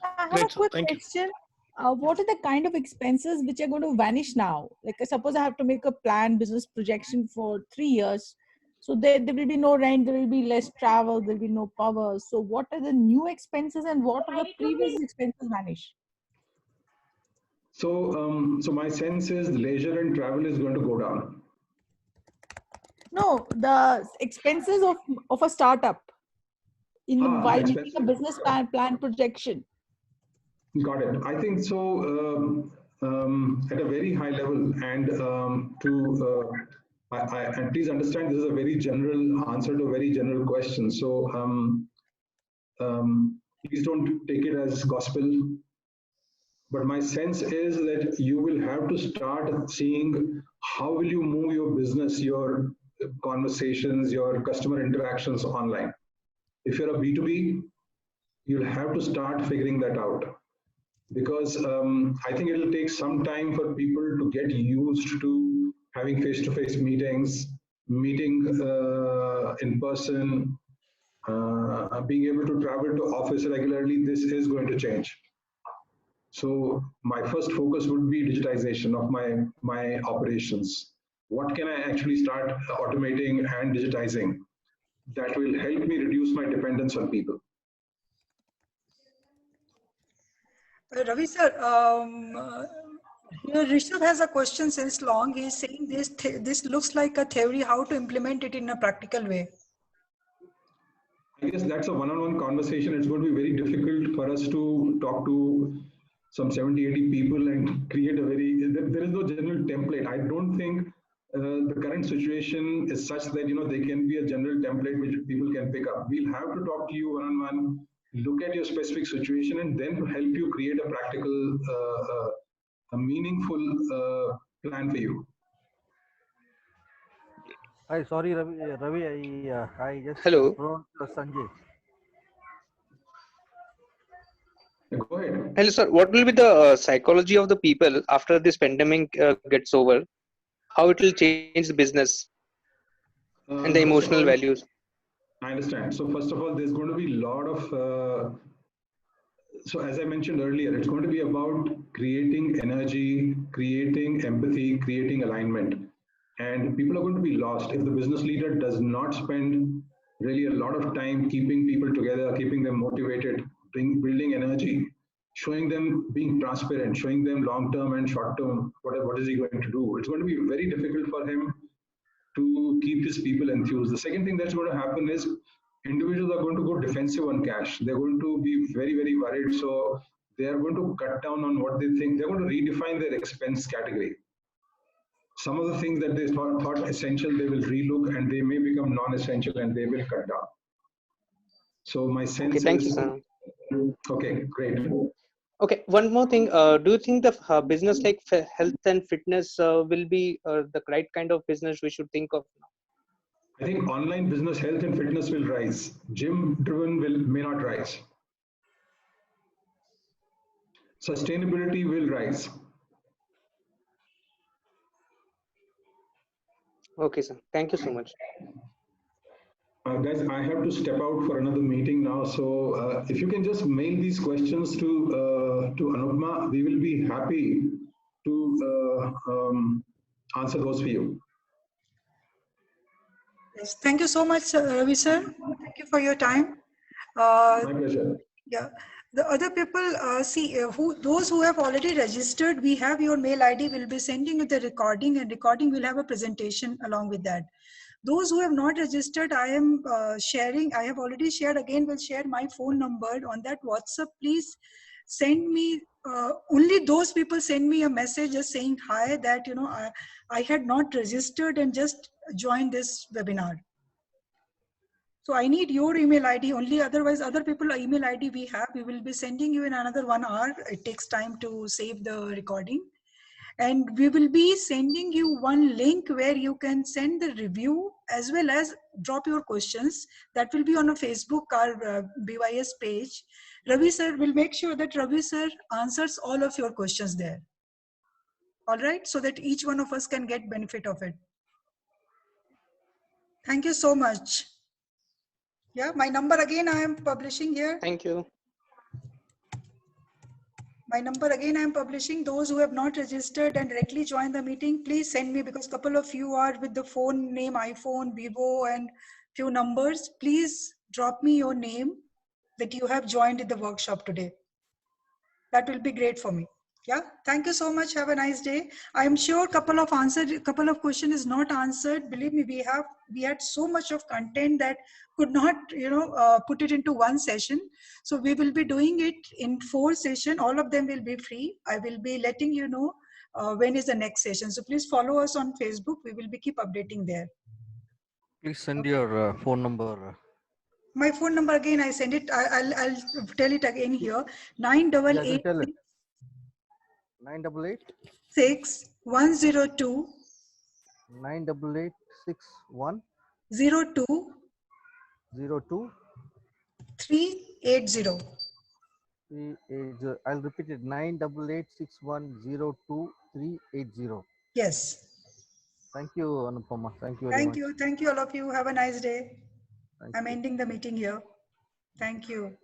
I have a quick question. What are the kind of expenses which are going to vanish now? Like suppose I have to make a plan, business projection for 3 years. So there will be no rent, there will be less travel, there will be no power. So what are the new expenses and what are the previous expenses vanish? So, so my sense is leisure and travel is going to go down. No, the expenses of a startup while making a business plan projection. Got it. I think so. At a very high level, and and please understand, this is a very general answer to a very general question. So please don't take it as gospel. But my sense is that you will have to start seeing how will you move your business, your conversations, your customer interactions online. If you're a B2B, you'll have to start figuring that out. Because I think it'll take some time for people to get used to having face-to-face meetings, meeting in person, being able to travel to office regularly. This is going to change. So my first focus would be digitization of my operations. What can I actually start automating and digitizing that will help me reduce my dependence on people? Ravi sir, here Rishabh has a question since long. He's saying this looks like a theory. How to implement it in a practical way? I guess that's a one-on-one conversation. It's going to be very difficult for us to talk to some 70, 80 people and create a there is no general template. I don't think the current situation is such that, there can be a general template which people can pick up. We'll have to talk to you one-on-one, look at your specific situation, and then help you create a practical, a meaningful plan for you. Hi, sorry, Ravi, I just Hello. Sanjay. Go ahead. Hello, sir. What will be the psychology of the people after this pandemic gets over? How it will change the business and the emotional values? I understand. So first of all, there's going to be a lot of, so as I mentioned earlier, it's going to be about creating energy, creating empathy, creating alignment. And people are going to be lost if the business leader does not spend really a lot of time keeping people together, keeping them motivated, building energy, showing them being transparent, showing them long-term and short-term, what is he going to do. It's going to be very difficult for him to keep his people enthused. The second thing that's going to happen is individuals are going to go defensive on cash. They're going to be very, very worried. So they are going to cut down on what they think. They're going to redefine their expense category. Some of the things that they thought essential, they will relook, and they may become non-essential, and they will cut down. So my sense Okay, thank is, you, sir. Okay, great. Okay, one more thing. Do you think the business like health and fitness will be the right kind of business we should think of now? I think online business, health and fitness will rise. Gym-driven may not rise. Sustainability will rise. Okay, sir. Thank you so much. Guys, I have to step out for another meeting now. So if you can just mail these questions to Anupma, we will be happy to answer those for you. Yes, thank you so much, Ravi sir. Thank you for your time. My pleasure. Yeah, the other people, those who have already registered, we have your mail ID. We'll be sending you the recording, and recording will have a presentation along with that. Those who have not registered, I am sharing. I have already shared. Again, will share my phone number on that WhatsApp. Please send me. Only those people send me a message just saying hi. That I had not registered and just joined this webinar. So I need your email ID only, otherwise other people email ID we have, we will be sending you in another 1 hour. It takes time to save the recording. And we will be sending you one link where you can send the review as well as drop your questions. That will be on a Facebook or BYS page. Ravi sir will make sure that Ravi sir answers all of your questions there. All right, so that each one of us can get benefit of it. Thank you so much. Yeah, my number again I am publishing here. Thank you. My number again I am publishing. Those who have not registered and directly joined the meeting, please send me, because a couple of you are with the phone name iPhone, Vivo and few numbers. Please drop me your name that you have joined in the workshop today. That will be great for me. Yeah, thank you so much. Have a nice day. I'm sure couple of question is not answered. Believe me, we had so much of content that could not put it into one session. So we will be doing it in 4 sessions. All of them will be free. I will be letting you know when is the next session. So please follow us on Facebook. We will be keep updating there. Please send your phone number. My phone number again, I send it. I'll tell it again here. 988. 988 6102 988 61 02 02 380. 380. I'll repeat it. 988 61 02 380. Yes. Thank you, Anupama. Thank you very much. Thank you all of you. Have a nice day. Thank I'm you. ending the meeting here. Thank you.